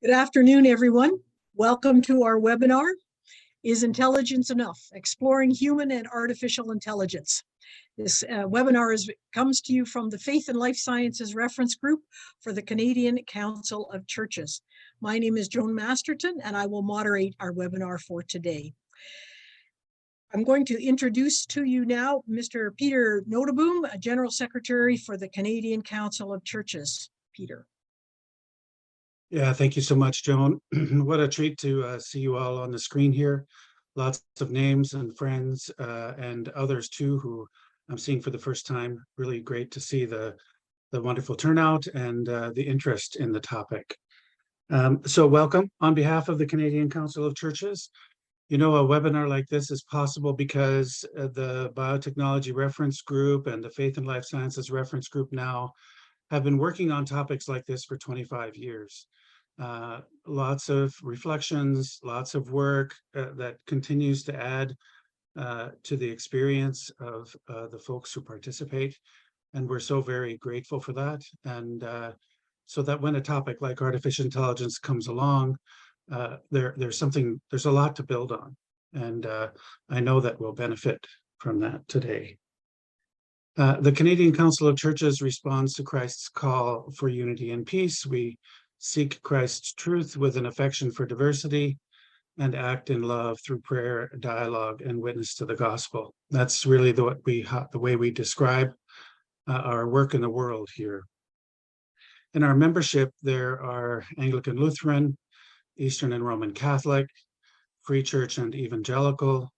Good afternoon, everyone. Welcome to our webinar, Is Intelligence Enough? Exploring Human and Artificial Intelligence. This webinar comes to you from the Faith and Life Sciences Reference Group for the Canadian Council of Churches. My name is Joan Masterton, and I will moderate our webinar for today. I'm going to introduce to you now Mr. Peter Noteboom, General Secretary for the Canadian Council of Churches. Peter. Yeah, thank you so much, Joan. What a treat to see you all on the screen here. Lots of names and friends and others too who I'm seeing for the first time. Really great to see the wonderful turnout and the interest in the topic. So welcome on behalf of the Canadian Council of Churches. You know, a webinar like this is possible because the Biotechnology Reference Group and the Faith and Life Sciences Reference Group now have been working on topics like this for 25 years. Lots of reflections, lots of work that continues to add to the experience of the folks who participate. And we're so very grateful for that. And so that when a topic like artificial intelligence comes along, there's a lot to build on. And I know that we'll benefit from that today. The Canadian Council of Churches responds to Christ's call for unity and peace. We seek Christ's truth with an affection for diversity and act in love through prayer, dialogue, and witness to the gospel. That's really the way we describe our work in the world here. In our membership, there are Anglican Lutheran, Eastern and Roman Catholic, Free Church and Evangelical,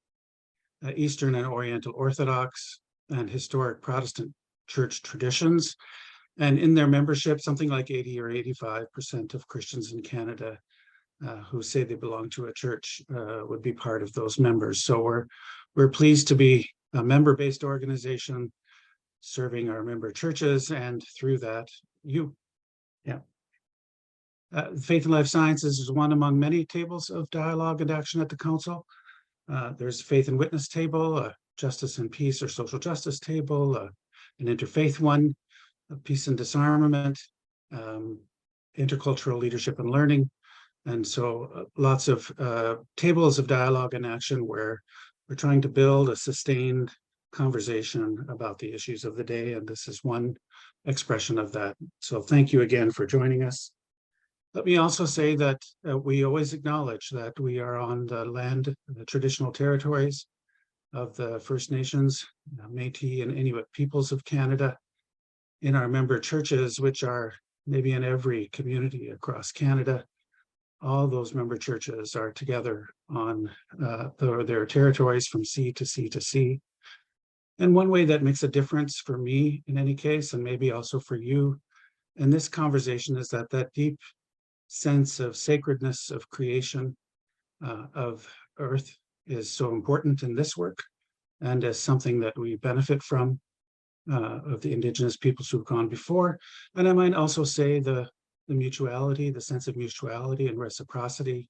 Eastern and Oriental Orthodox, and historic Protestant church traditions. And in their membership, something like 80 or 85% of Christians in Canada who say they belong to a church would be part of those members. So we're pleased to be a member-based organization serving our member churches, and through that, you. Yeah. Faith and Life Sciences is one among many tables of dialogue and action at the Council. There's a Faith and Witness table, a Justice and Peace or Social Justice table, an interfaith one, a Peace and Disarmament, intercultural leadership and learning. And so lots of tables of dialogue and action where we're trying to build a sustained conversation about the issues of the day. And this is one expression of that. So thank you again for joining us. Let me also say that we always acknowledge that we are on the land, the traditional territories of the First Nations, Métis and Inuit peoples of Canada. In our member churches, which are maybe in every community across Canada, all those member churches are together on their territories from sea to sea to sea. And one way that makes a difference for me, in any case, and maybe also for you in this conversation, is that deep sense of sacredness of creation of Earth is so important in this work, and as something that we benefit from of the Indigenous peoples who've gone before. And I might also say the mutuality, the sense of mutuality and reciprocity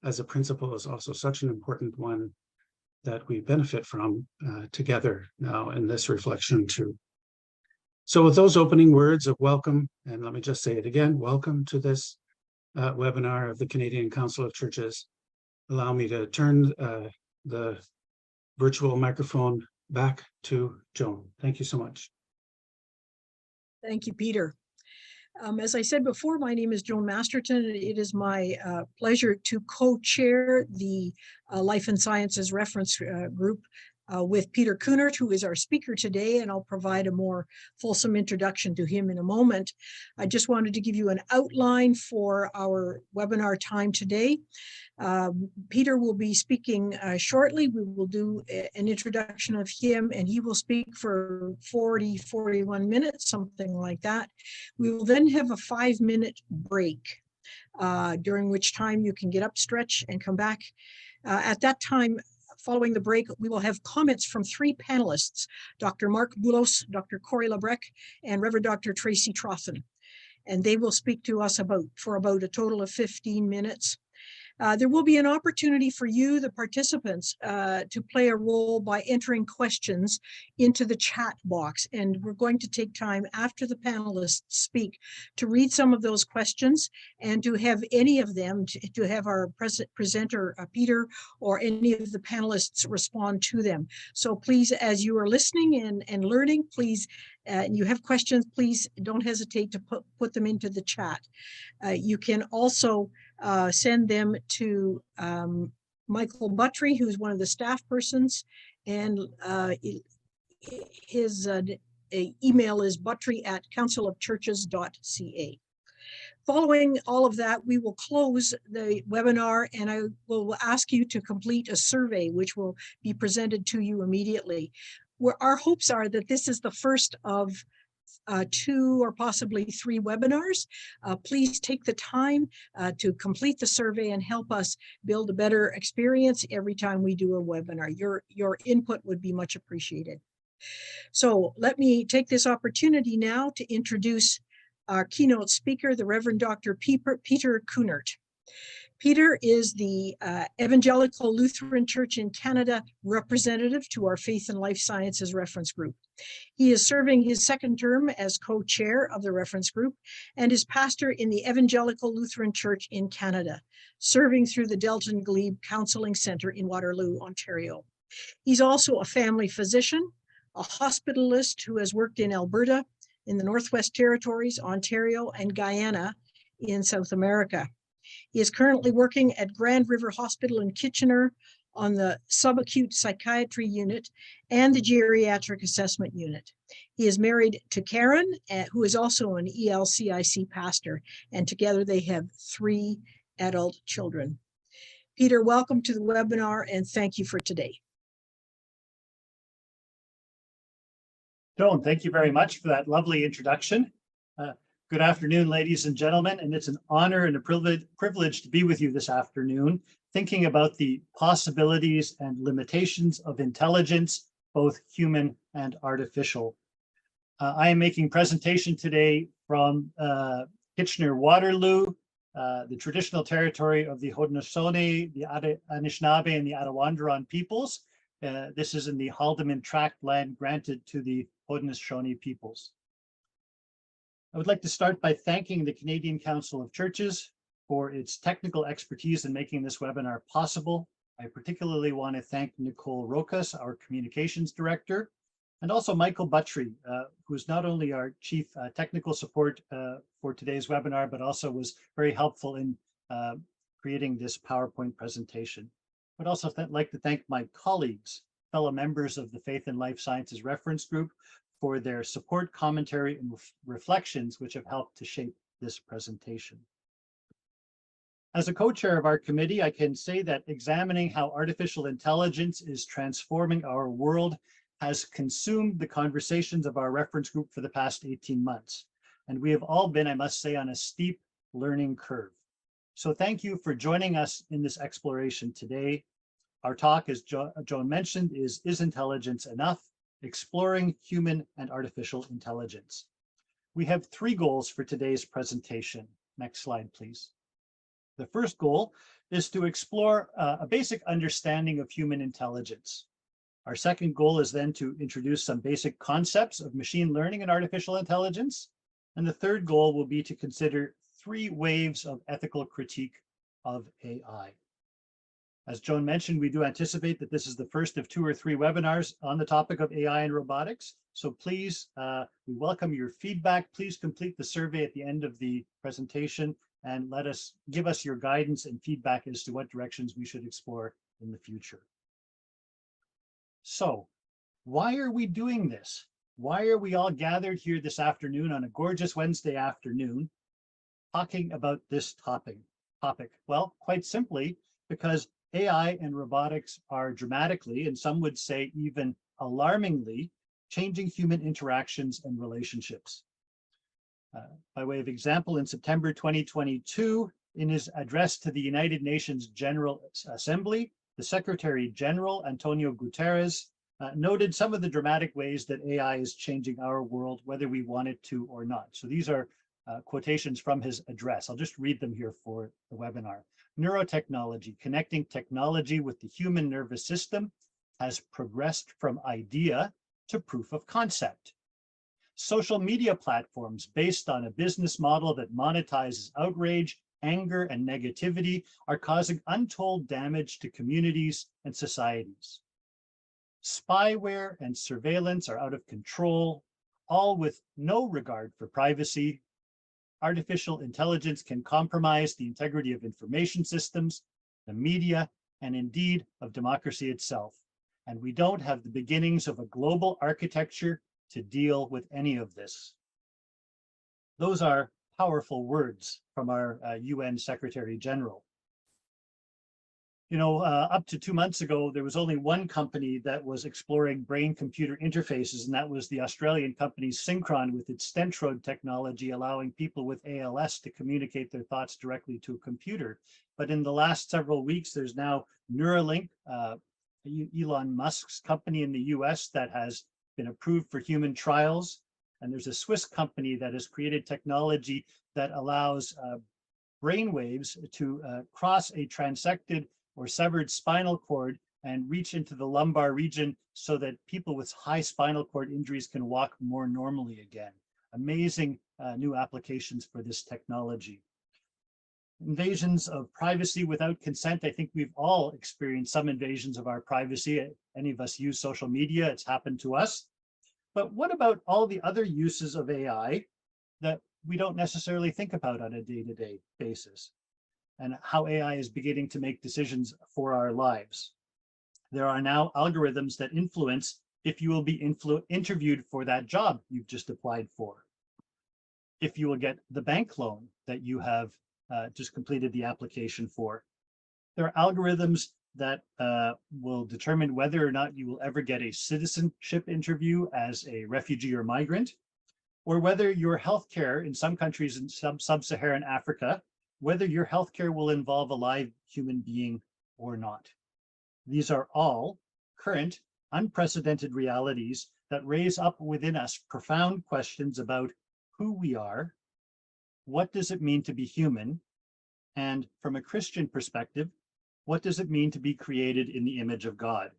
as a principle is also such an important one that we benefit from together now in this reflection too. So with those opening words of welcome, and let me just say it again, welcome to this webinar of the Canadian Council of Churches. Allow me to turn the virtual microphone back to Joan. Thank you so much. Thank you, Peter. As I said before, my name is Joan Masterton. It is my pleasure to co-chair the Life and Sciences Reference Group with Peter Kunert, who is our speaker today, and I'll provide a more fulsome introduction to him in a moment. I just wanted to give you an outline for our webinar time today. Peter will be speaking shortly. We will do an introduction of him, and he will speak for 41 minutes, something like that. We will then have a 5-minute break, during which time you can get up, stretch, and come back. At that time, following the break, we will have comments from 3 panelists, Dr. Mark Boulos, Dr. Corey Lebrec, and Reverend Dr. Tracy Trothan. And they will speak to us for about a total of 15 minutes. There will be an opportunity for you, the participants, to play a role by entering questions into the chat box. And we're going to take time after the panelists speak to read some of those questions and to have any of them, to have our presenter, Peter, or any of the panelists respond to them. So please, as you are listening and learning, please, and you have questions, please don't hesitate to put them into the chat. You can also send them to Michael Buttry, who's one of the staff persons, and his email is buttry@councilofchurches.ca. Following all of that, we will close the webinar, and I will ask you to complete a survey, which will be presented to you immediately. Where our hopes are that this is the first of 2 or possibly 3 webinars. Please take the time to complete the survey and help us build a better experience every time we do a webinar. Your input would be much appreciated. So let me take this opportunity now to introduce our keynote speaker, the Reverend Dr. Peter Kunert. Peter is the Evangelical Lutheran Church in Canada representative to our Faith and Life Sciences Reference Group. He is serving his 2nd term as co-chair of the reference group and is pastor in the Evangelical Lutheran Church in Canada, serving through the Delton Glebe Counseling Centre in Waterloo, Ontario. He's also a family physician, a hospitalist who has worked in Alberta, in the Northwest Territories, Ontario, and Guyana in South America. He is currently working at Grand River Hospital in Kitchener on the subacute psychiatry unit and the geriatric assessment unit. He is married to Karen, who is also an ELCIC pastor, and together they have 3 adult children. Peter, welcome to the webinar, and thank you for today. Joan, thank you very much for that lovely introduction. Good afternoon, ladies and gentlemen, and it's an honor and a privilege to be with you this afternoon, thinking about the possibilities and limitations of intelligence, both human and artificial. I am making presentation today from Kitchener-Waterloo, the traditional territory of the Haudenosaunee, the Anishinaabe, and the Attawandaron peoples. This is in the Haldimand tract land granted to the Haudenosaunee peoples. I would like to start by thanking the Canadian Council of Churches for its technical expertise in making this webinar possible. I particularly want to thank Nicole Rokas, our communications director, and also Michael Buttry, who is not only our chief technical support for today's webinar, but also was very helpful in creating this PowerPoint presentation. I'd also like to thank my colleagues, fellow members of the Faith and Life Sciences Reference Group, for their support, commentary, and reflections, which have helped to shape this presentation. As a co-chair of our committee, I can say that examining how artificial intelligence is transforming our world has consumed the conversations of our reference group for the past 18 months. And we have all been, I must say, on a steep learning curve. So thank you for joining us in this exploration today. Our talk, as Joan mentioned, is Intelligence Enough? Exploring Human and Artificial Intelligence. We have 3 goals for today's presentation. Next slide, please. The first goal is to explore a basic understanding of human intelligence. Our second goal is then to introduce some basic concepts of machine learning and artificial intelligence. And the third goal will be to consider 3 waves of ethical critique of AI. As Joan mentioned, we do anticipate that this is the first of 2 or 3 webinars on the topic of AI and robotics. So please, we welcome your feedback. Please complete the survey at the end of the presentation and give us your guidance and feedback as to what directions we should explore in the future. So why are we doing this? Why are we all gathered here this afternoon on a gorgeous Wednesday afternoon talking about this topic? Well, quite simply, because AI and robotics are dramatically, and some would say even alarmingly, changing human interactions and relationships. By way of example, in September 2022, in his address to the United Nations General Assembly, the Secretary General, Antonio Guterres, noted some of the dramatic ways that AI is changing our world, whether we want it to or not. So these are quotations from his address. I'll just read them here for the webinar. Neurotechnology, connecting technology with the human nervous system, has progressed from idea to proof of concept. Social media platforms based on a business model that monetizes outrage, anger, and negativity are causing untold damage to communities and societies. Spyware and surveillance are out of control, all with no regard for privacy. Artificial intelligence can compromise the integrity of information systems, the media, and indeed of democracy itself. And we don't have the beginnings of a global architecture to deal with any of this. Those are powerful words from our UN Secretary General. You know, up to 2 months ago, there was only one company that was exploring brain-computer interfaces, and that was the Australian company Synchron with its Stentrode technology, allowing people with ALS to communicate their thoughts directly to a computer. But in the last several weeks, there's now Neuralink, Elon Musk's company in the US that has been approved for human trials. And there's a Swiss company that has created technology that allows brainwaves to cross a transected or severed spinal cord and reach into the lumbar region so that people with high spinal cord injuries can walk more normally again. Amazing new applications for this technology. Invasions of privacy without consent. I think we've all experienced some invasions of our privacy. Any of us use social media, it's happened to us. But what about all the other uses of AI that we don't necessarily think about on a day-to-day basis, and how AI is beginning to make decisions for our lives? There are now algorithms that influence if you will be interviewed for that job you've just applied for, if you will get the bank loan that you have just completed the application for. There are algorithms that will determine whether or not you will ever get a citizenship interview as a refugee or migrant, or whether your healthcare in some countries in sub-Saharan Africa, whether your healthcare will involve a live human being or not. These are all current, unprecedented realities that raise up within us profound questions about who we are, what does it mean to be human, and from a Christian perspective, what does it mean to be created in the image of God?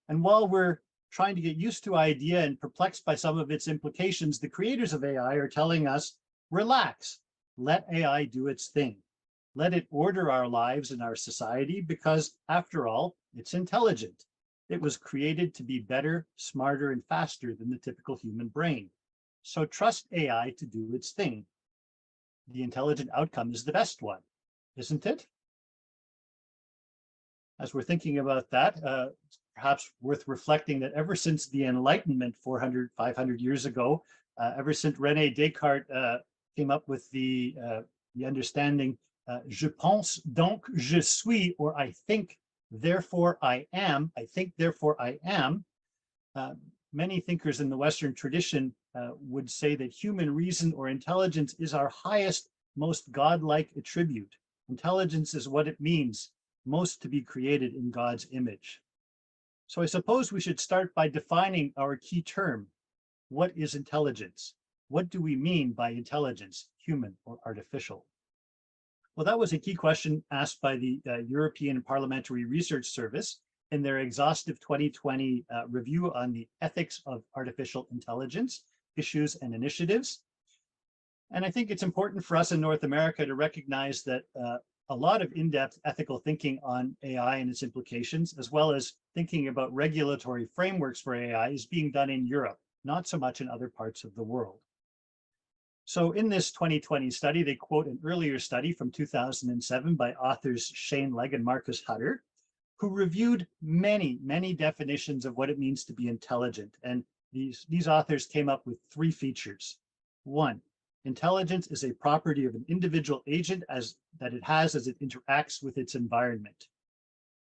And while we're trying to get used to idea and perplexed by some of its implications, the creators of AI are telling us, relax, let AI do its thing. Let it order our lives and our society because, after all, it's intelligent. It was created to be better, smarter, and faster than the typical human brain. So trust AI to do its thing. The intelligent outcome is the best one, isn't it? As we're thinking about that, perhaps worth reflecting that ever since the Enlightenment 400, 500 years ago, ever since René Descartes came up with the understanding, je pense donc je suis, or I think, therefore I am, I think, therefore I am. Many thinkers in the Western tradition would say that human reason or intelligence is our highest, most godlike attribute. Intelligence is what it means most to be created in God's image. So I suppose we should start by defining our key term. What is intelligence? What do we mean by intelligence, human or artificial? Well, that was a key question asked by the European Parliamentary Research Service in their exhaustive 2020 review on the ethics of artificial intelligence, issues and initiatives. And I think it's important for us in North America to recognize that a lot of in-depth ethical thinking on AI and its implications, as well as thinking about regulatory frameworks for AI, is being done in Europe, not so much in other parts of the world. So in this 2020 study, they quote an earlier study from 2007 by authors Shane Legg and Marcus Hutter, who reviewed many, many definitions of what it means to be intelligent. And these authors came up with 3 features. 1, intelligence is a property of an individual agent that it has as it interacts with its environment.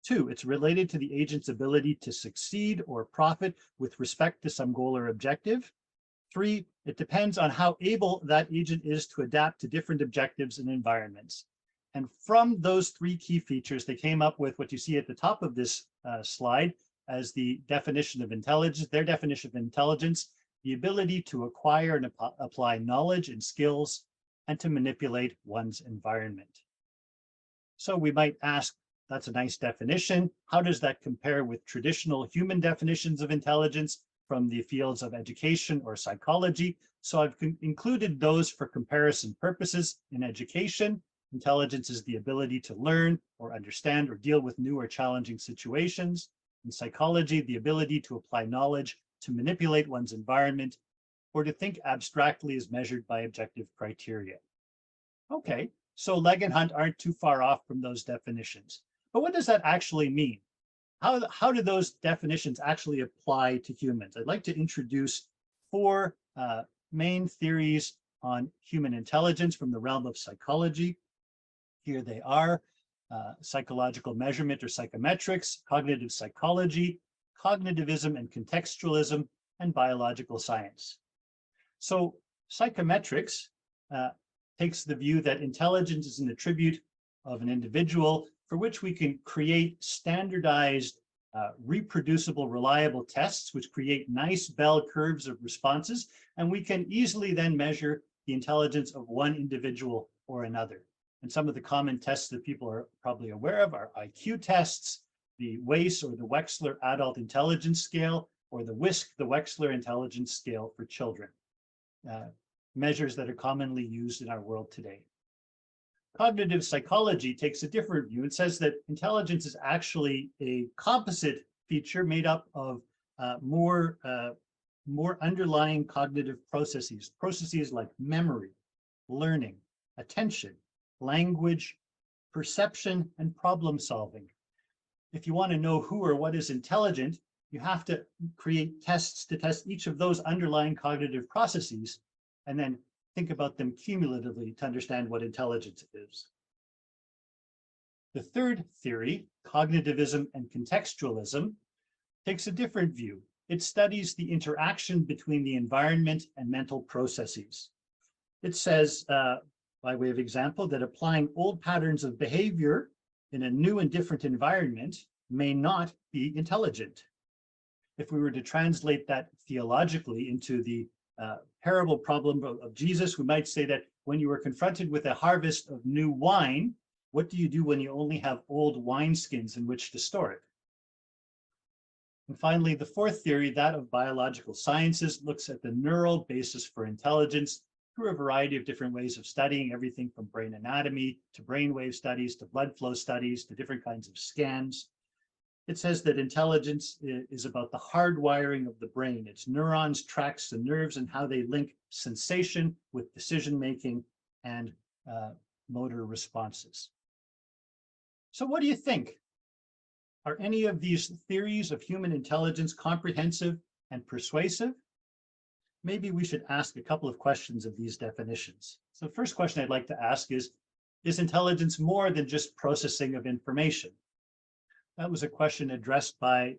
2, it's related to the agent's ability to succeed or profit with respect to some goal or objective. 3, it depends on how able that agent is to adapt to different objectives and environments. And from those 3 key features, they came up with what you see at the top of this slide as the definition of intelligence, their definition of intelligence, the ability to acquire and apply knowledge and skills, and to manipulate one's environment. So we might ask, that's a nice definition. How does that compare with traditional human definitions of intelligence from the fields of education or psychology? So I've included those for comparison purposes. In education, intelligence is the ability to learn or understand or deal with new or challenging situations. In psychology, the ability to apply knowledge, to manipulate one's environment, or to think abstractly as measured by objective criteria. Okay, so Legg and Hunt aren't too far off from those definitions. But what does that actually mean? How do those definitions actually apply to humans? I'd like to introduce four main theories on human intelligence from the realm of psychology. Here they are: psychological measurement or psychometrics, cognitive psychology, cognitivism and contextualism, and biological science. So psychometrics takes the view that intelligence is an attribute of an individual for which we can create standardized, reproducible, reliable tests, which create nice bell curves of responses, and we can easily then measure the intelligence of one individual or another. And some of the common tests that people are probably aware of are IQ tests, the WAIS or the Wechsler Adult Intelligence Scale, or the WISC, the Wechsler Intelligence Scale for children, measures that are commonly used in our world today. Cognitive psychology takes a different view. It says that intelligence is actually a composite feature made up of more underlying cognitive processes like memory, learning, attention, language, perception, and problem solving. If you want to know who or what is intelligent, you have to create tests to test each of those underlying cognitive processes, and then think about them cumulatively to understand what intelligence is. The third theory, cognitivism and contextualism, takes a different view. It studies the interaction between the environment and mental processes. It says, by way of example, that applying old patterns of behavior in a new and different environment may not be intelligent. If we were to translate that theologically into the parable problem of Jesus, we might say that when you are confronted with a harvest of new wine, what do you do when you only have old wineskins in which to store it? And finally, the fourth theory, that of biological sciences, looks at the neural basis for intelligence through a variety of different ways of studying, everything from brain anatomy to brainwave studies to blood flow studies to different kinds of scans. It says that intelligence is about the hardwiring of the brain. Its neurons, tracks, and nerves, and how they link sensation with decision-making and motor responses. So what do you think? Are any of these theories of human intelligence comprehensive and persuasive? Maybe we should ask a couple of questions of these definitions. So the first question I'd like to ask is intelligence more than just processing of information? That was a question addressed by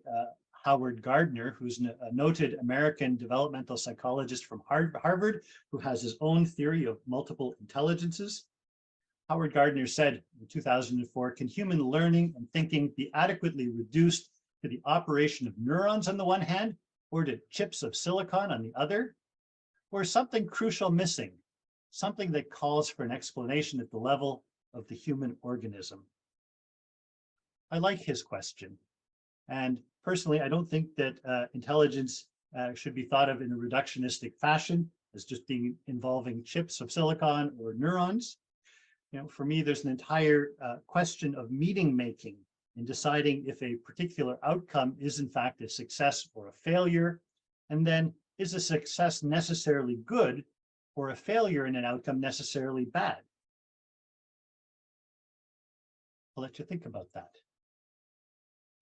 Howard Gardner, who's a noted American developmental psychologist from Harvard, who has his own theory of multiple intelligences. Howard Gardner said in 2004, can human learning and thinking be adequately reduced to the operation of neurons on the one hand, or to chips of silicon on the other? Or is something crucial missing, something that calls for an explanation at the level of the human organism? I like his question. And personally, I don't think that intelligence should be thought of in a reductionistic fashion as just being involving chips of silicon or neurons. You know, for me, there's an entire question of meaning making in deciding if a particular outcome is in fact a success or a failure. And then is a success necessarily good or a failure in an outcome necessarily bad? I'll let you think about that.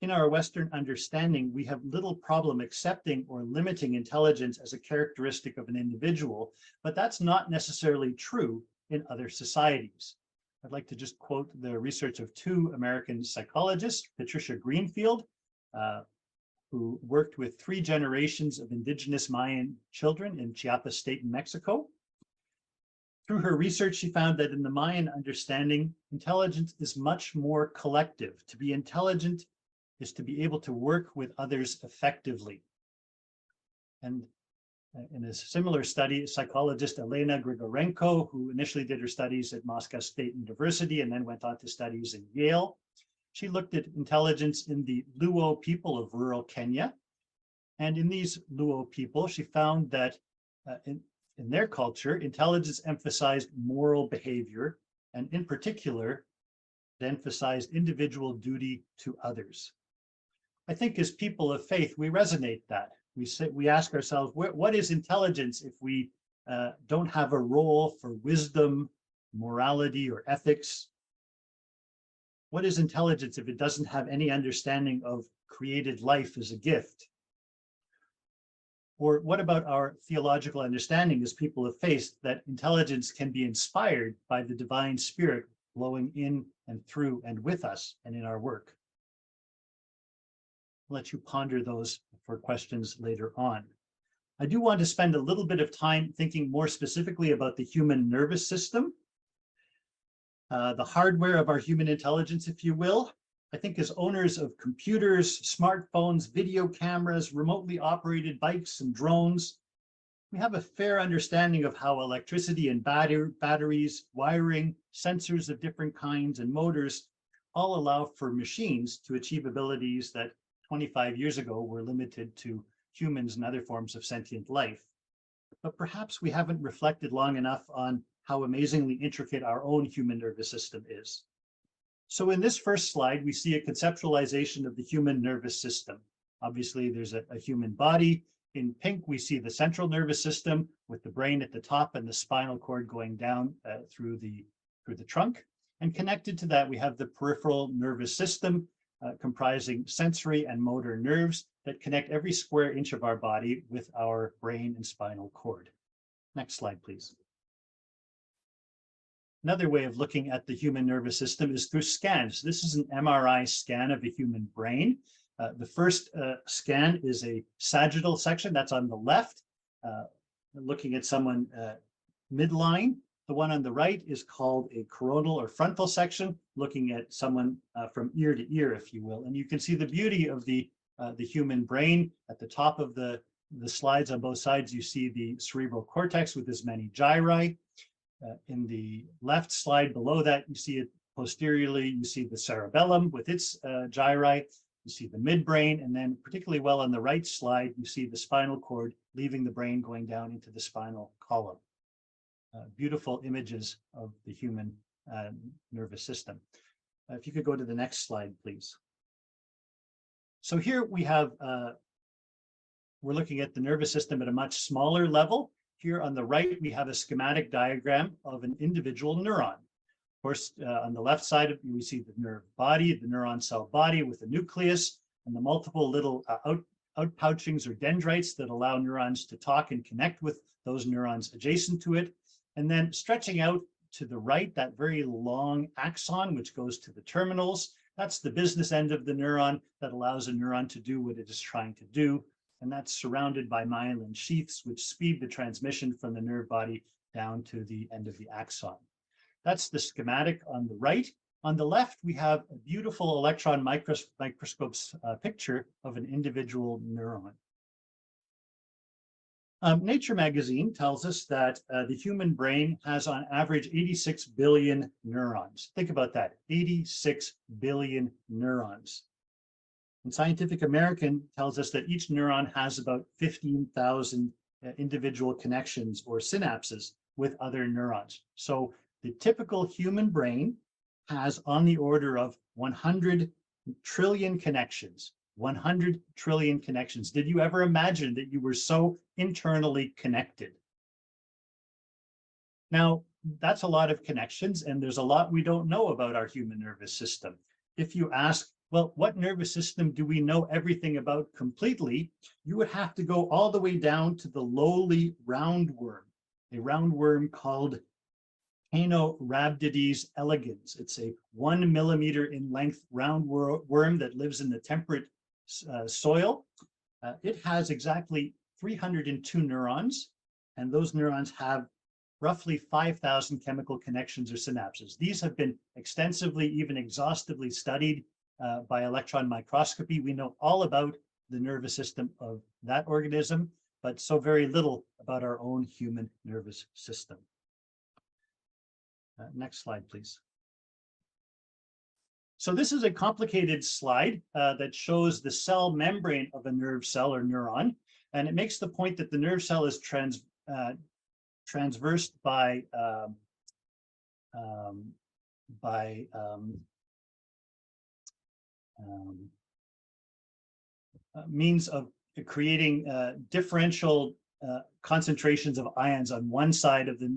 In our Western understanding, we have little problem accepting or limiting intelligence as a characteristic of an individual, but that's not necessarily true in other societies. I'd like to just quote the research of two American psychologists, Patricia Greenfield, who worked with 3 generations of indigenous Mayan children in Chiapas State in Mexico. Through her research, she found that in the Mayan understanding, intelligence is much more collective. To be intelligent is to be able to work with others effectively. And In a similar study, psychologist Elena Grigorenko, who initially did her studies at Moscow State University and then went on to studies in Yale, she looked at intelligence in the Luo people of rural Kenya. And in these Luo people, she found that in their culture, intelligence emphasized moral behavior, and in particular, it emphasized individual duty to others. I think as people of faith, we resonate that. We ask ourselves, what is intelligence if we don't have a role for wisdom, morality, or ethics? What is intelligence if it doesn't have any understanding of created life as a gift? Or what about our theological understanding as people of faith that intelligence can be inspired by the divine spirit flowing in and through and with us and in our work? I'll let you ponder those for questions later on. I do want to spend a little bit of time thinking more specifically about the human nervous system, the hardware of our human intelligence, if you will. I think as owners of computers, smartphones, video cameras, remotely operated bikes and drones, we have a fair understanding of how electricity and batteries, wiring, sensors of different kinds, and motors all allow for machines to achieve abilities that 25 years ago were limited to humans and other forms of sentient life. But perhaps we haven't reflected long enough on how amazingly intricate our own human nervous system is. So in this first slide, we see a conceptualization of the human nervous system. Obviously, there's a human body. In pink, we see the central nervous system with the brain at the top and the spinal cord going down through the trunk. And connected to that, we have the peripheral nervous system, comprising sensory and motor nerves that connect every square inch of our body with our brain and spinal cord. Next slide, please. Another way of looking at the human nervous system is through scans. This is an MRI scan of a human brain. The first scan is a sagittal section, that's on the left, looking at someone midline. The one on the right is called a coronal or frontal section, looking at someone from ear to ear, if you will. And you can see the beauty of the human brain. At the top of the slides on both sides, you see the cerebral cortex with as many gyri. In the left slide below that, you see it posteriorly, you see the cerebellum with its gyri. You see the midbrain, and then particularly well on the right slide, you see the spinal cord leaving the brain going down into the spinal column. Beautiful images of the human nervous system. If you could go to the next slide, please. So here we have, we're looking at the nervous system at a much smaller level. Here on the right, we have a schematic diagram of an individual neuron. Of course, on the left side, we see the nerve body, the neuron cell body with the nucleus and the multiple little outpouchings or dendrites that allow neurons to talk and connect with those neurons adjacent to it. And then stretching out to the right, that very long axon, which goes to the terminals, that's the business end of the neuron that allows a neuron to do what it is trying to do. And that's surrounded by myelin sheaths, which speed the transmission from the nerve body down to the end of the axon. That's the schematic on the right. On the left, we have a beautiful electron microscope's picture of an individual neuron. Nature magazine tells us that the human brain has on average 86 billion neurons. Think about that, 86 billion neurons. And Scientific American tells us that each neuron has about 15,000 individual connections or synapses with other neurons. So the typical human brain has on the order of 100 trillion connections. 100 trillion connections. Did you ever imagine that you were so internally connected? Now, that's a lot of connections, and there's a lot we don't know about our human nervous system. If you ask, well, what nervous system do we know everything about completely? You would have to go all the way down to the lowly roundworm, a roundworm called Caenorhabdites elegans. It's a 1 millimeter in length roundworm that lives in the temperate soil. It has exactly 302 neurons, and those neurons have roughly 5,000 chemical connections or synapses. These have been extensively, even exhaustively studied by electron microscopy. We know all about the nervous system of that organism. but so very little about our own human nervous system. Next slide, please. So this is a complicated slide that shows the cell membrane of a nerve cell or neuron, and it makes the point that the nerve cell is transversed by means of creating differential concentrations of ions on one side of the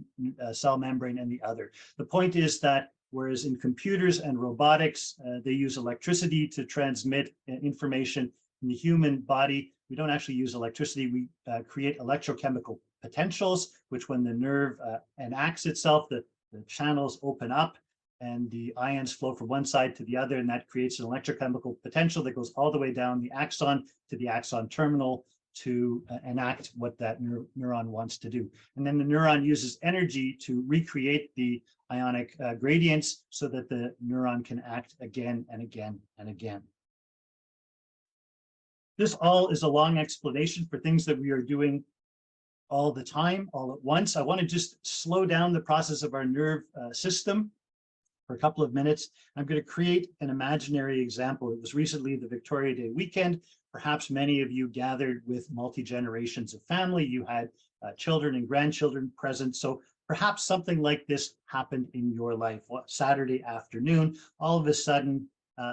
cell membrane and the other. The point is that whereas in computers and robotics, they use electricity to transmit information, in the human body, we don't actually use electricity. We create electrochemical potentials, which when the nerve enacts itself, the channels open up and the ions flow from one side to the other, and that creates an electrochemical potential that goes all the way down the axon to the axon terminal to enact what that neuron wants to do. And then the neuron uses energy to recreate the ionic gradients so that the neuron can act again and again and again. This all is a long explanation for things that we are doing all the time, all at once. I want to just slow down the process of our nerve system for a couple of minutes. I'm going to create an imaginary example. It was recently the Victoria Day weekend. Perhaps many of you gathered with multi-generations of family. You had children and grandchildren present. So perhaps something like this happened in your life. Saturday afternoon, all of a sudden,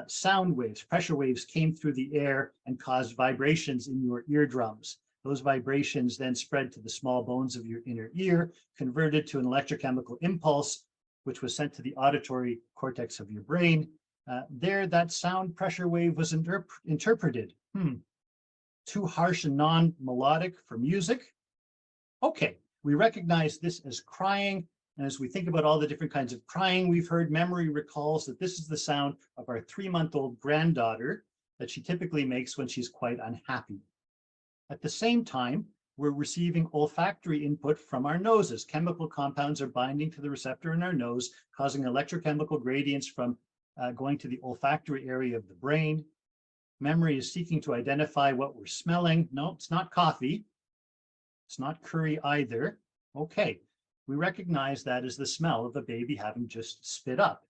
sound waves, pressure waves came through the air and caused vibrations in your eardrums. Those vibrations then spread to the small bones of your inner ear, converted to an electrochemical impulse, which was sent to the auditory cortex of your brain. There, that sound pressure wave was interpreted. Too harsh and non-melodic for music? Okay, we recognize this as crying. And as we think about all the different kinds of crying we've heard, memory recalls that this is the sound of our 3-month-old granddaughter that she typically makes when she's quite unhappy. At the same time, we're receiving olfactory input from our noses. Chemical compounds are binding to the receptor in our nose, causing electrochemical gradients from going to the olfactory area of the brain. Memory is seeking to identify what we're smelling. No, it's not coffee. It's not curry either. Okay, we recognize that as the smell of a baby having just spit up.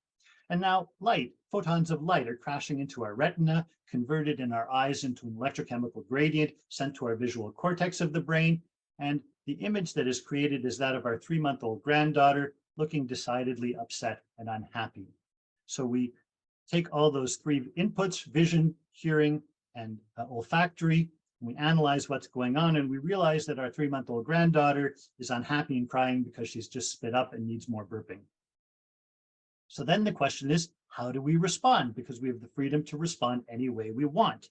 And now light, photons of light are crashing into our retina, converted in our eyes into an electrochemical gradient, sent to our visual cortex of the brain. And the image that is created is that of our 3-month-old granddaughter looking decidedly upset and unhappy. So we take all those 3 inputs, vision, hearing, and olfactory, and we analyze what's going on, and we realize that our 3-month-old granddaughter is unhappy and crying because she's just spit up and needs more burping. So then the question is, how do we respond? Because we have the freedom to respond any way we want.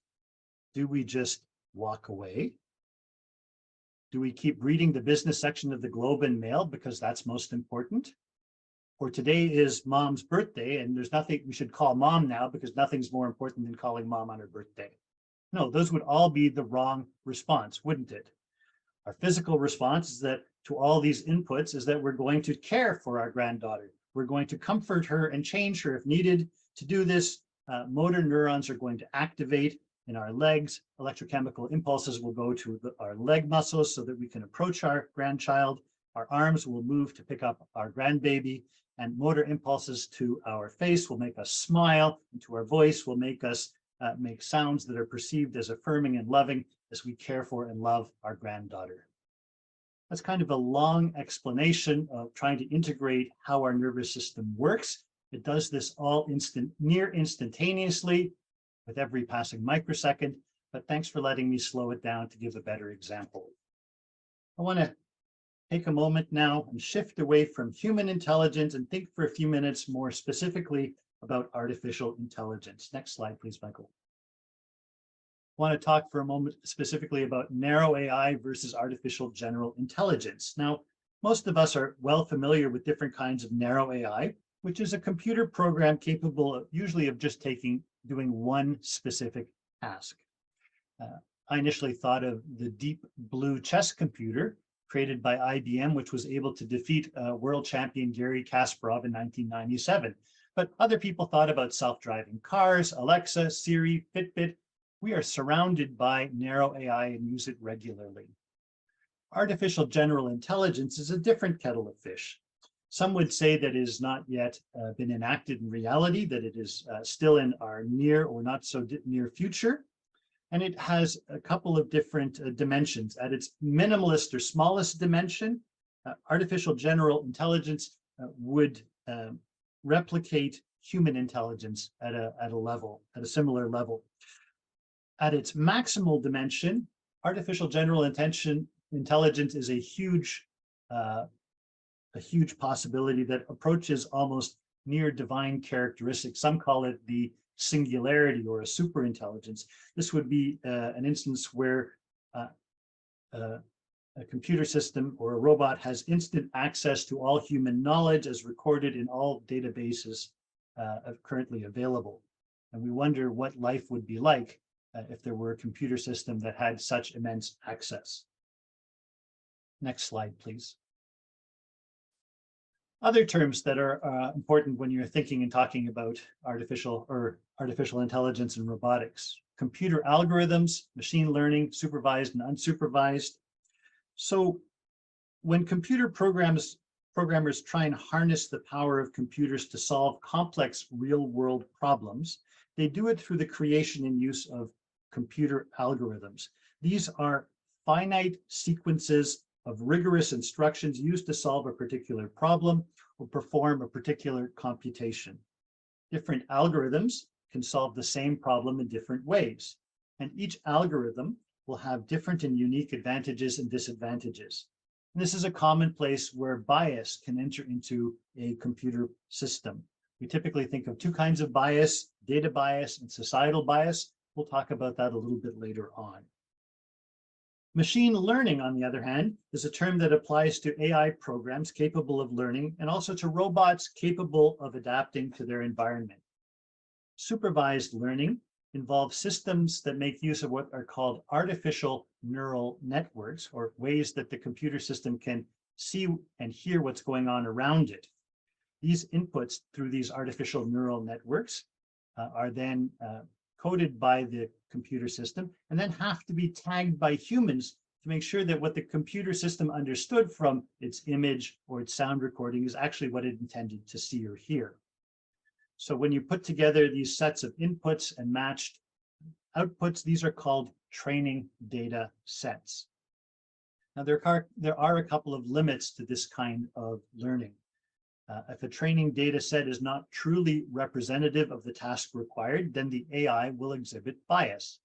Do we just walk away? Do we keep reading the business section of the Globe and Mail because that's most important? Or today is Mom's birthday and there's nothing we should call Mom now because nothing's more important than calling Mom on her birthday. No, those would all be the wrong response, wouldn't it? Our physical response is that to all these inputs is that we're going to care for our granddaughter. We're going to comfort her and change her if needed. To do this, motor neurons are going to activate in our legs. Electrochemical impulses will go to our leg muscles so that we can approach our grandchild. Our arms will move to pick up our grandbaby, and motor impulses to our face will make us smile, and to our voice will make us make sounds that are perceived as affirming and loving as we care for and love our granddaughter. That's kind of a long explanation of trying to integrate how our nervous system works. It does this all near instantaneously with every passing microsecond, but thanks for letting me slow it down to give a better example. I want to take a moment now and shift away from human intelligence and think for a few minutes more specifically about artificial intelligence. Next slide, please, Michael. I want to talk for a moment specifically about narrow AI versus artificial general intelligence. Now, most of us are well familiar with different kinds of narrow AI, which is a computer program capable of usually of just doing one specific task. I initially thought of the Deep Blue chess computer created by IBM, which was able to defeat world champion Garry Kasparov in 1997. But other people thought about self-driving cars, Alexa, Siri, Fitbit. We are surrounded by narrow AI and use it regularly. Artificial general intelligence is a different kettle of fish. Some would say that it has not yet been enacted in reality, that it is still in our near or not so near future. And it has a couple of different dimensions. At its minimalist or smallest dimension, artificial general intelligence would replicate human intelligence at a similar level. At its maximal dimension, artificial general intelligence is a huge possibility that approaches almost near divine characteristics. Some call it the singularity or a super intelligence. This would be an instance where a computer system or a robot has instant access to all human knowledge as recorded in all databases currently available. And we wonder what life would be like if there were a computer system that had such immense access. Next slide, please. Other terms that are important when you're thinking and talking about artificial intelligence and robotics: computer algorithms, machine learning, supervised and unsupervised. So when computer programmers try and harness the power of computers to solve complex real-world problems, they do it through the creation and use of computer algorithms. These are finite sequences of rigorous instructions used to solve a particular problem or perform a particular computation. Different algorithms can solve the same problem in different ways, and each algorithm will have different and unique advantages and disadvantages. And this is a common place where bias can enter into a computer system. We typically think of two kinds of bias: data bias and societal bias. We'll talk about that a little bit later on. Machine learning, on the other hand, is a term that applies to AI programs capable of learning and also to robots capable of adapting to their environment. Supervised learning involves systems that make use of what are called artificial neural networks, or ways that the computer system can see and hear what's going on around it. These inputs through these artificial neural networks are then coded by the computer system and then have to be tagged by humans to make sure that what the computer system understood from its image or its sound recording is actually what it intended to see or hear. So when you put together these sets of inputs and matched outputs, these are called training data sets. Now, there are a couple of limits to this kind of learning. If a training data set is not truly representative of the task required, then the AI will exhibit bias.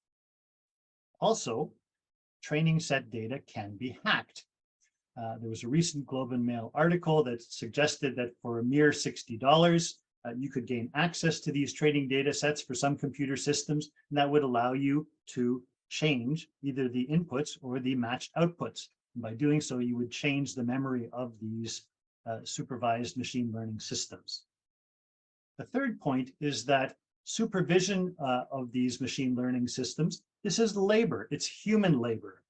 Also, training set data can be hacked. There was a recent Globe and Mail article that suggested that for a mere $60, you could gain access to these training data sets for some computer systems, and that would allow you to change either the inputs or the matched outputs. And by doing so, you would change the memory of these supervised machine learning systems. The third point is that supervision of these machine learning systems, this is labor, it's human labor.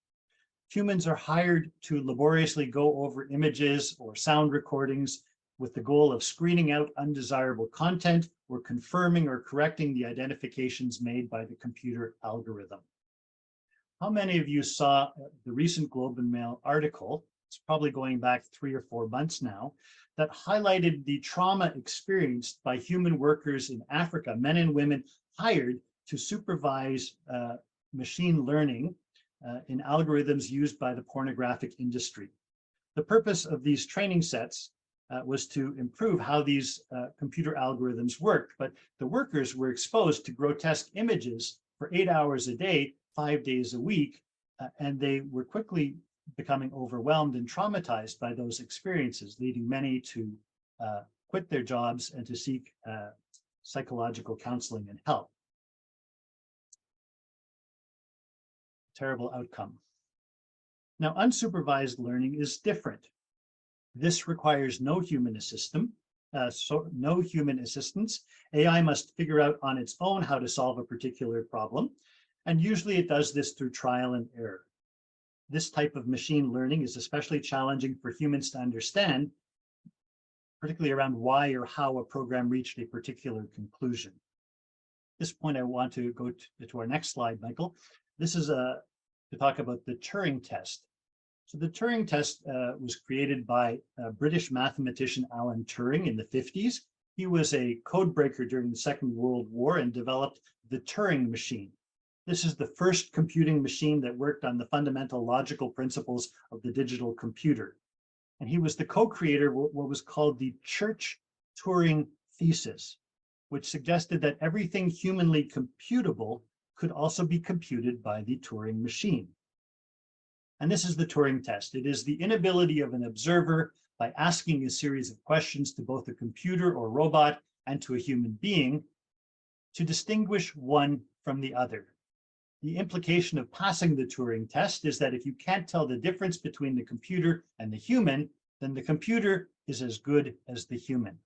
Humans are hired to laboriously go over images or sound recordings with the goal of screening out undesirable content or confirming or correcting the identifications made by the computer algorithm. How many of you saw the recent Globe and Mail article? It's probably going back 3 or 4 months now, that highlighted the trauma experienced by human workers in Africa, men and women hired to supervise machine learning in algorithms used by the pornographic industry. The purpose of these training sets was to improve how these computer algorithms worked, but the workers were exposed to grotesque images for 8 hours a day, 5 days a week, and they were quickly becoming overwhelmed and traumatized by those experiences, leading many to quit their jobs and to seek psychological counseling and help. Terrible outcome. Now, unsupervised learning is different. This requires no human assistance. AI must figure out on its own how to solve a particular problem, and usually it does this through trial and error. This type of machine learning is especially challenging for humans to understand, particularly around why or how a program reached a particular conclusion. At this point, I want to go to our next slide, Michael. This is to talk about the Turing test. So the Turing test was created by British mathematician Alan Turing in the 50s. He was a code breaker during the Second World War and developed the Turing machine. This is the first computing machine that worked on the fundamental logical principles of the digital computer. And he was the co-creator of what was called the Church-Turing thesis, which suggested that everything humanly computable could also be computed by the Turing machine. And this is the Turing test. It is the inability of an observer, by asking a series of questions to both a computer or robot and to a human being, to distinguish one from the other. The implication of passing the Turing test is that if you can't tell the difference between the computer and the human, then the computer is as good as the human.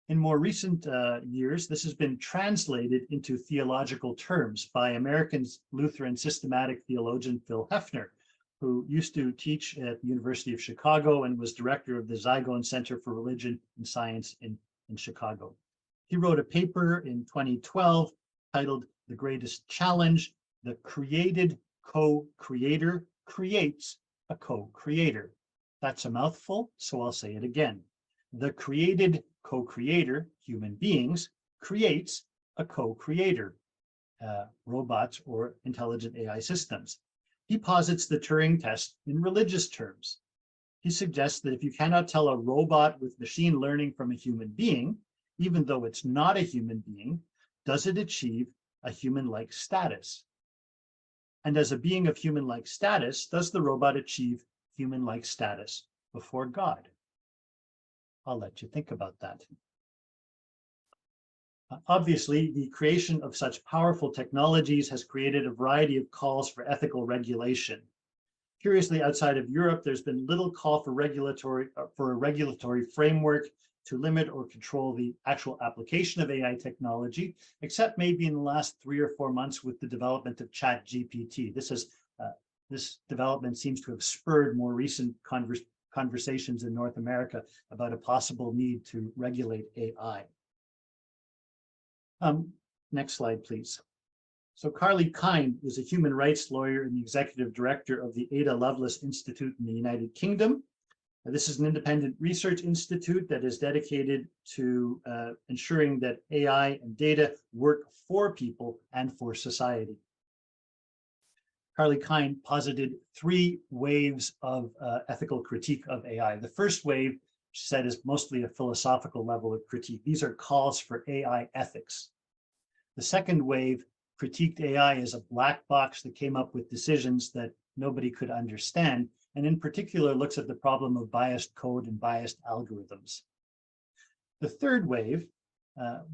In more recent years, this has been translated into theological terms by American Lutheran systematic theologian Phil Hefner, who used to teach at the University of Chicago and was director of the Zygon Center for Religion and Science in Chicago. He wrote a paper in 2012 titled "The Greatest Challenge: The Created Co-Creator Creates a Co-Creator." That's a mouthful, so I'll say it again. The created co-creator, human beings, creates a co-creator, robots or intelligent AI systems. He posits the Turing test in religious terms. He suggests that if you cannot tell a robot with machine learning from a human being, even though it's not a human being, does it achieve a human-like status? And as a being of human-like status, does the robot achieve human-like status before God? I'll let you think about that. Obviously, the creation of such powerful technologies has created a variety of calls for ethical regulation. Curiously, outside of Europe, there's been little call for a regulatory framework to limit or control the actual application of AI technology, except maybe in the last 3 or 4 months with the development of ChatGPT. This development seems to have spurred more recent conversations in North America about a possible need to regulate AI. Next slide, please. So Carly Kine is a human rights lawyer and the executive director of the Ada Lovelace Institute in the United Kingdom. This is an independent research institute that is dedicated to ensuring that AI and data work for people and for society. Carly Kine posited 3 waves of ethical critique of AI. The first wave, she said, is mostly a philosophical level of critique. These are calls for AI ethics. The second wave critiqued AI as a black box that came up with decisions that nobody could understand, and in particular looks at the problem of biased code and biased algorithms. The third wave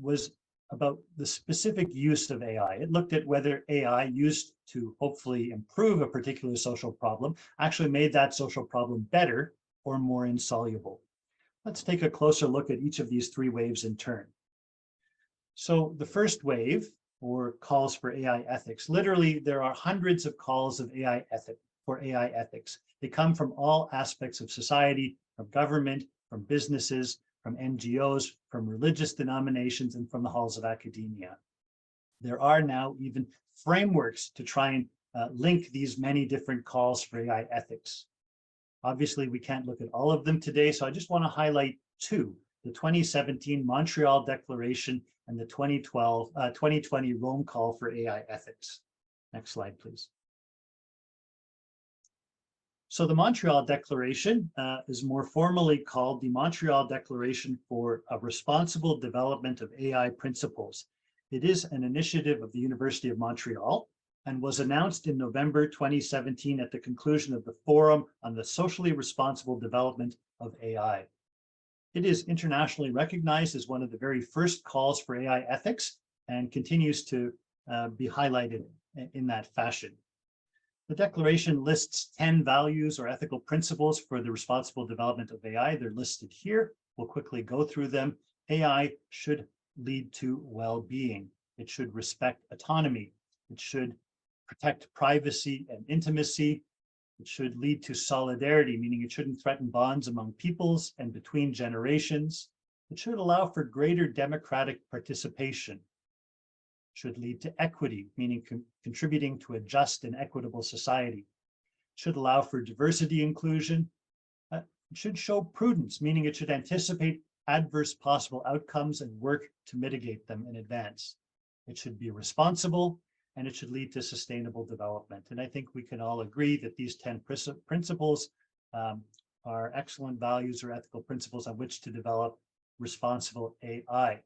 was about the specific use of AI. It looked at whether AI used to hopefully improve a particular social problem actually made that social problem better or more insoluble. Let's take a closer look at each of these 3 waves in turn. So the first wave, or calls for AI ethics, literally there are hundreds of calls of AI ethics. They come from all aspects of society, from government, from businesses, from NGOs, from religious denominations, and from the halls of academia. There are now even frameworks to try and link these many different calls for AI ethics. Obviously, we can't look at all of them today, so I just want to highlight 2, the 2017 Montreal Declaration and the 2020 Rome Call for AI Ethics. Next slide, please. So the Montreal Declaration is more formally called the Montreal Declaration for a Responsible Development of AI Principles. It is an initiative of the University of Montreal and was announced in November 2017 at the conclusion of the Forum on the Socially Responsible Development of AI. It is internationally recognized as one of the very first calls for AI ethics and continues to be highlighted in that fashion. The declaration lists 10 values or ethical principles for the responsible development of AI. They're listed here. We'll quickly go through them. AI should lead to well-being. It should respect autonomy. It should protect privacy and intimacy. It should lead to solidarity, meaning it shouldn't threaten bonds among peoples and between generations. It should allow for greater democratic participation. It should lead to equity, meaning contributing to a just and equitable society. should allow for diversity inclusion. It should show prudence, meaning it should anticipate adverse possible outcomes and work to mitigate them in advance. It should be responsible, and it should lead to sustainable development. And I think we can all agree that these 10 principles are excellent values or ethical principles on which to develop responsible AI.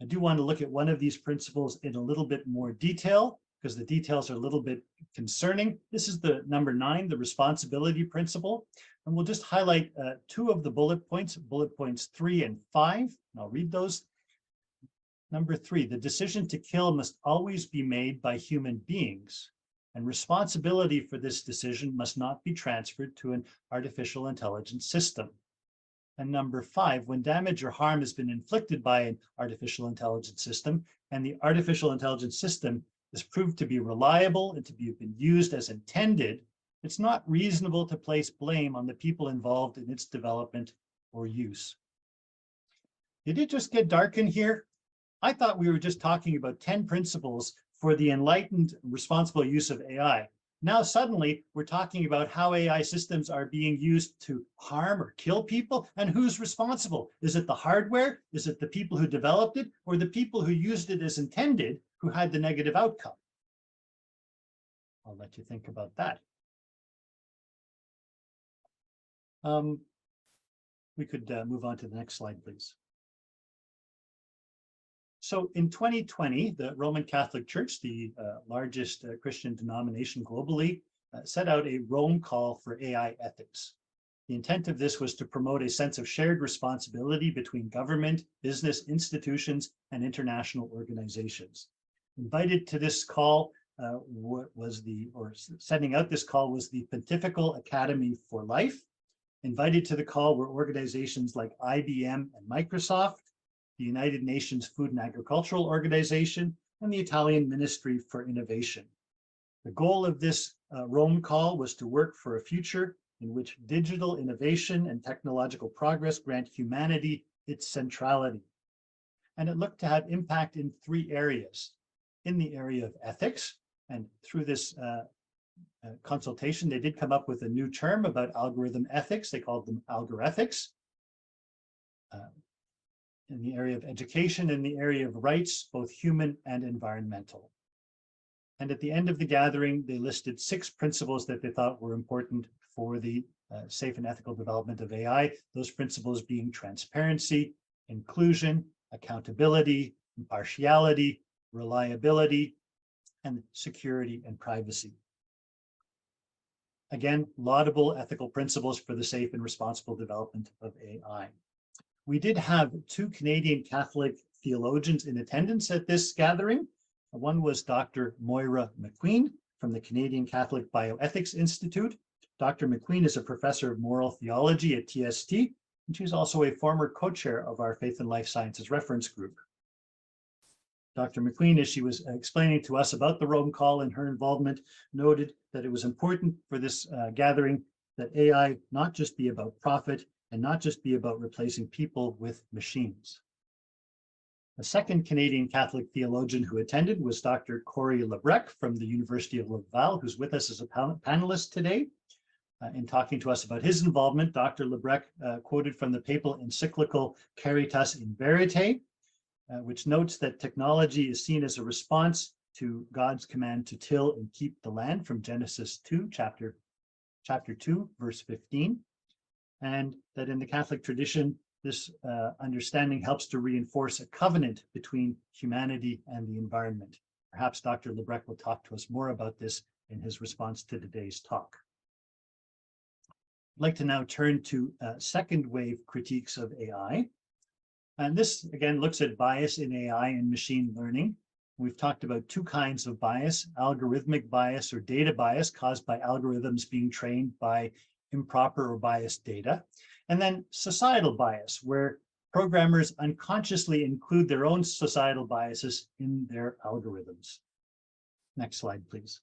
I do want to look at one of these principles in a little bit more detail, because the details are a little bit concerning. This is the number 9, the responsibility principle. And we'll just highlight 2 of the bullet points 3 and 5. And I'll read those. Number 3, the decision to kill must always be made by human beings, and responsibility for this decision must not be transferred to an artificial intelligence system. And number 5, when damage or harm has been inflicted by an artificial intelligence system, and the artificial intelligence system is proved to be reliable and to be used as intended, it's not reasonable to place blame on the people involved in its development or use. Did it just get dark in here? I thought we were just talking about 10 principles for the enlightened, responsible use of AI. Now suddenly we're talking about how AI systems are being used to harm or kill people, and who's responsible? Is it the hardware? Is it the people who developed it, or the people who used it as intended who had the negative outcome? I'll let you think about that. We could move on to the next slide, please. So in 2020, the Roman Catholic Church, the largest Christian denomination globally, set out a Rome call for AI ethics. The intent of this was to promote a sense of shared responsibility between government, business institutions, and international organizations. Invited to this call setting out this call was the Pontifical Academy for Life. Invited to the call were organizations like IBM and Microsoft, the United Nations Food and Agricultural Organization, and the Italian Ministry for Innovation. The goal of this Rome call was to work for a future in which digital innovation and technological progress grant humanity its centrality. And it looked to have impact in 3 areas. In the area of ethics, and through this consultation, they did come up with a new term about algorithm ethics. They called them algorethics. In the area of education, in the area of rights, both human and environmental. And at the end of the gathering, they listed 6 principles that they thought were important for the safe and ethical development of AI. Those principles being transparency, inclusion, accountability, impartiality, reliability, and security and privacy. Again, laudable ethical principles for the safe and responsible development of AI. We did have 2 Canadian Catholic theologians in attendance at this gathering. One was Dr. Moira McQueen from the Canadian Catholic Bioethics Institute. Dr. McQueen is a professor of moral theology at TST, and she's also a former co-chair of our Faith and Life Sciences reference group. Dr. McQueen, as she was explaining to us about the Rome call and her involvement, noted that it was important for this gathering that AI not just be about profit and not just be about replacing people with machines. The second Canadian Catholic theologian who attended was Dr. Corey Lebrecq from the University of Laval, who's with us as a panelist today. In talking to us about his involvement, Dr. Lebrecq quoted from the papal encyclical Caritas in Verite, which notes that technology is seen as a response to God's command to till and keep the land from Genesis 2, chapter 2, verse 15. And that in the Catholic tradition, this understanding helps to reinforce a covenant between humanity and the environment. Perhaps Dr. Lebrecq will talk to us more about this in his response to today's talk. I'd like to now turn to second wave critiques of AI. And this, again, looks at bias in AI and machine learning. We've talked about 2 kinds of bias: algorithmic bias or data bias caused by algorithms being trained by improper or biased data, and then societal bias, where programmers unconsciously include their own societal biases in their algorithms. Next slide, please.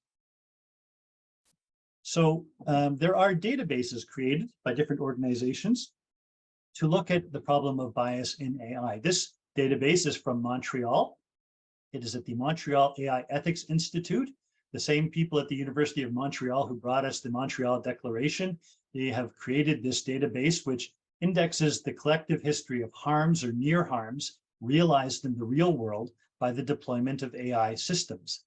So there are databases created by different organizations to look at the problem of bias in AI. This database is from Montreal. It is at the Montreal AI Ethics Institute. the same people at the University of Montreal who brought us the Montreal Declaration. They have created this database which indexes the collective history of harms or near harms realized in the real world by the deployment of AI systems.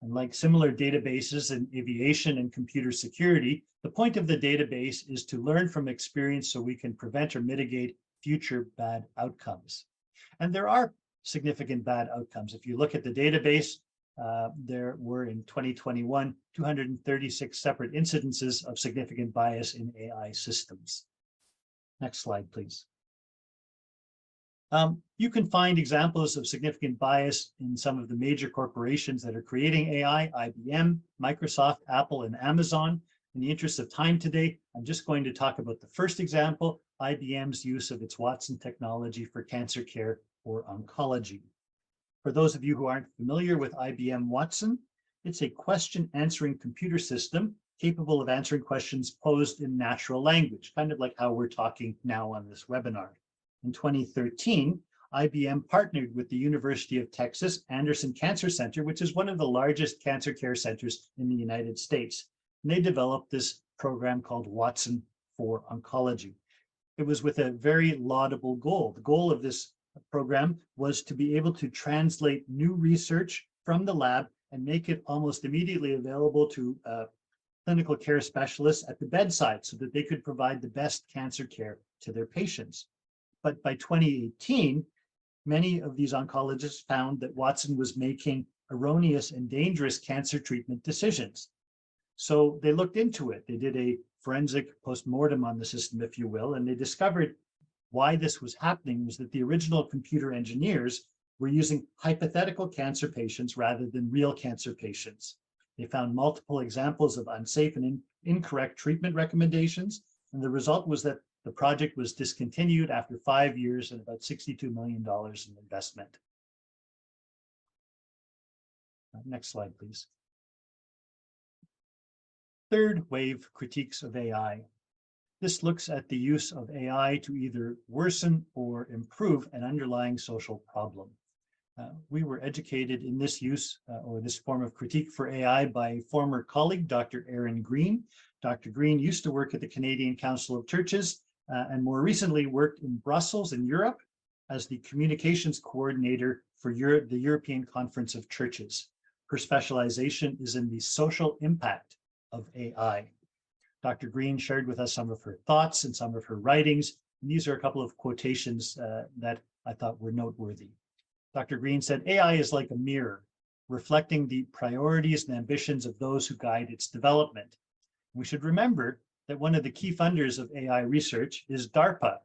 And like similar databases in aviation and computer security, the point of the database is to learn from experience so we can prevent or mitigate future bad outcomes. And there are significant bad outcomes. If you look at the database, there were in 2021, 236 separate incidences of significant bias in AI systems. Next slide, please. You can find examples of significant bias in some of the major corporations that are creating AI, IBM, Microsoft, Apple, and Amazon. In the interest of time today, I'm just going to talk about the first example, IBM's use of its Watson technology for cancer care or oncology. For those of you who aren't familiar with IBM Watson, it's a question answering computer system capable of answering questions posed in natural language, kind of like how we're talking now on this webinar. In 2013, IBM partnered with the University of Texas Anderson Cancer Center, which is one of the largest cancer care centers in the United States. And they developed this program called Watson for Oncology. It was with a very laudable goal. The goal of this program was to be able to translate new research from the lab and make it almost immediately available to clinical care specialists at the bedside so that they could provide the best cancer care to their patients. But by 2018, many of these oncologists found that Watson was making erroneous and dangerous cancer treatment decisions. So they looked into it. They did a forensic postmortem on the system, if you will, and they discovered why this was happening was that the original computer engineers were using hypothetical cancer patients rather than real cancer patients. They found multiple examples of unsafe and incorrect treatment recommendations, and the result was that the project was discontinued after 5 years and about $62 million in investment. Next slide, please. Third wave critiques of AI. This looks at the use of AI to either worsen or improve an underlying social problem. We were educated in this use or this form of critique for AI by a former colleague, Dr. Aaron Green. Dr. Green used to work at the Canadian Council of Churches and more recently worked in Brussels in Europe as the communications coordinator for the European Conference of Churches. Her specialization is in the social impact of AI. Dr. Green shared with us some of her thoughts and some of her writings. And these are a couple of quotations that I thought were noteworthy. Dr. Green said, AI is like a mirror, reflecting the priorities and ambitions of those who guide its development. We should remember that one of the key funders of AI research is DARPA,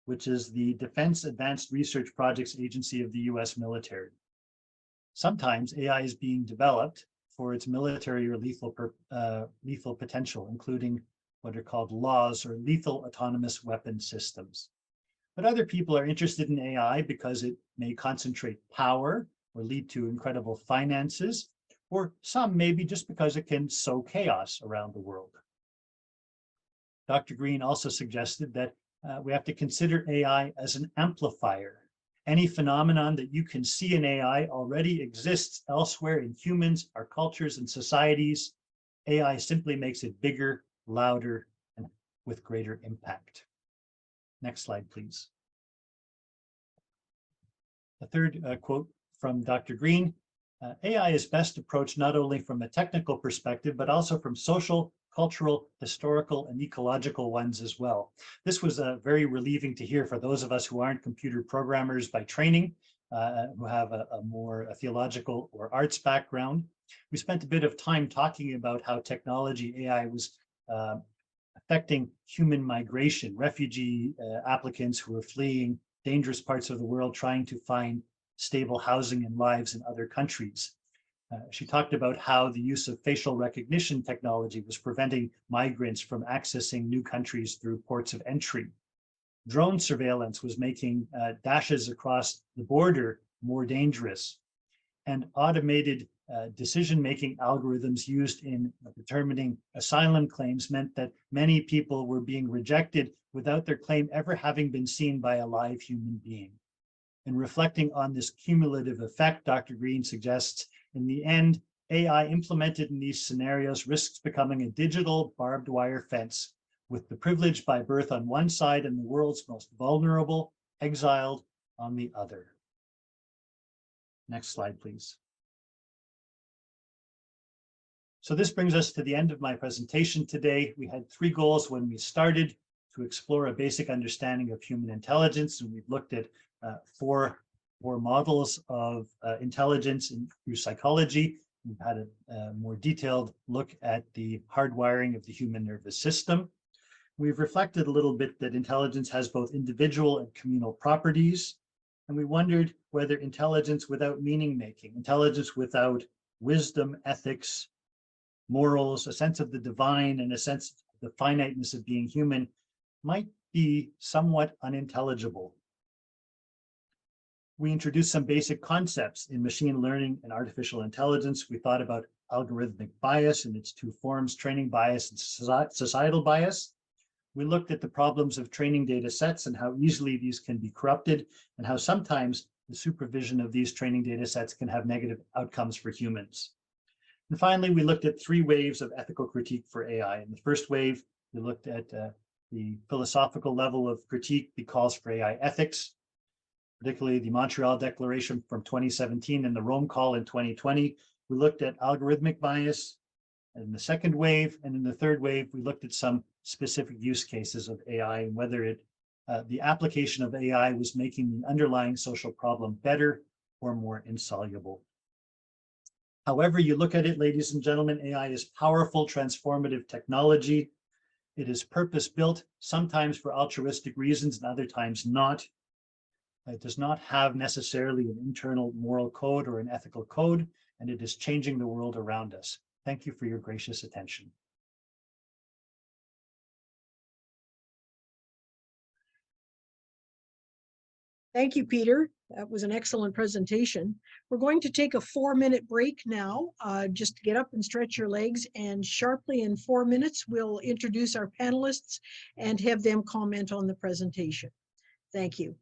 which is the Defense Advanced Research Projects Agency of the US military. Sometimes AI is being developed for its military or lethal potential, including what are called laws or lethal autonomous weapon systems. But other people are interested in AI because it may concentrate power or lead to incredible finances, or some maybe just because it can sow chaos around the world. Dr. Green also suggested that we have to consider AI as an amplifier. Any phenomenon that you can see in AI already exists elsewhere in humans, our cultures and societies. AI simply makes it bigger, louder, and with greater impact. Next slide, please. The third quote from Dr. Green, AI is best approached not only from a technical perspective, but also from social, cultural, historical, and ecological ones as well. This was very relieving to hear for those of us who aren't computer programmers by training, who have a more theological or arts background. We spent a bit of time talking about how technology, AI, was affecting human migration, refugee applicants who are fleeing dangerous parts of the world trying to find stable housing and lives in other countries. She talked about how the use of facial recognition technology was preventing migrants from accessing new countries through ports of entry. Drone surveillance was making dashes across the border more dangerous. And automated decision-making algorithms used in determining asylum claims meant that many people were being rejected without their claim ever having been seen by a live human being. And reflecting on this cumulative effect, Dr. Green suggests, in the end, AI implemented in these scenarios risks becoming a digital barbed wire fence, with the privileged by birth on one side and the world's most vulnerable, exiled, on the other. Next slide, please. So this brings us to the end of my presentation today. We had 3 goals when we started: to explore a basic understanding of human intelligence, and we've looked at 4 models of intelligence through psychology. We've had a more detailed look at the hardwiring of the human nervous system. We've reflected a little bit that intelligence has both individual and communal properties. And we wondered whether intelligence without meaning making, intelligence without wisdom, ethics, morals, a sense of the divine, and a sense of the finiteness of being human might be somewhat unintelligible. We introduced some basic concepts in machine learning and artificial intelligence. We thought about algorithmic bias in its 2 forms, training bias and societal bias. We looked at the problems of training data sets and how easily these can be corrupted, and how sometimes the supervision of these training data sets can have negative outcomes for humans. And finally, we looked at 3 waves of ethical critique for AI. In the first wave, we looked at the philosophical level of critique, the calls for AI ethics, particularly the Montreal Declaration from 2017 and the Rome Call in 2020. We looked at algorithmic bias in the second wave, and in the third wave, we looked at some specific use cases of AI and whether the application of AI was making the underlying social problem better or more insoluble. However you look at it, ladies and gentlemen, AI is powerful, transformative technology. It is purpose-built, sometimes for altruistic reasons and other times not. It does not have necessarily an internal moral code or an ethical code, and it is changing the world around us. Thank you for your gracious attention. Thank you, Peter. That was an excellent presentation. We're going to take a 4-minute break now, just to get up and stretch your legs, and sharply in 4 minutes, we'll introduce our panelists and have them comment on the presentation. Thank you.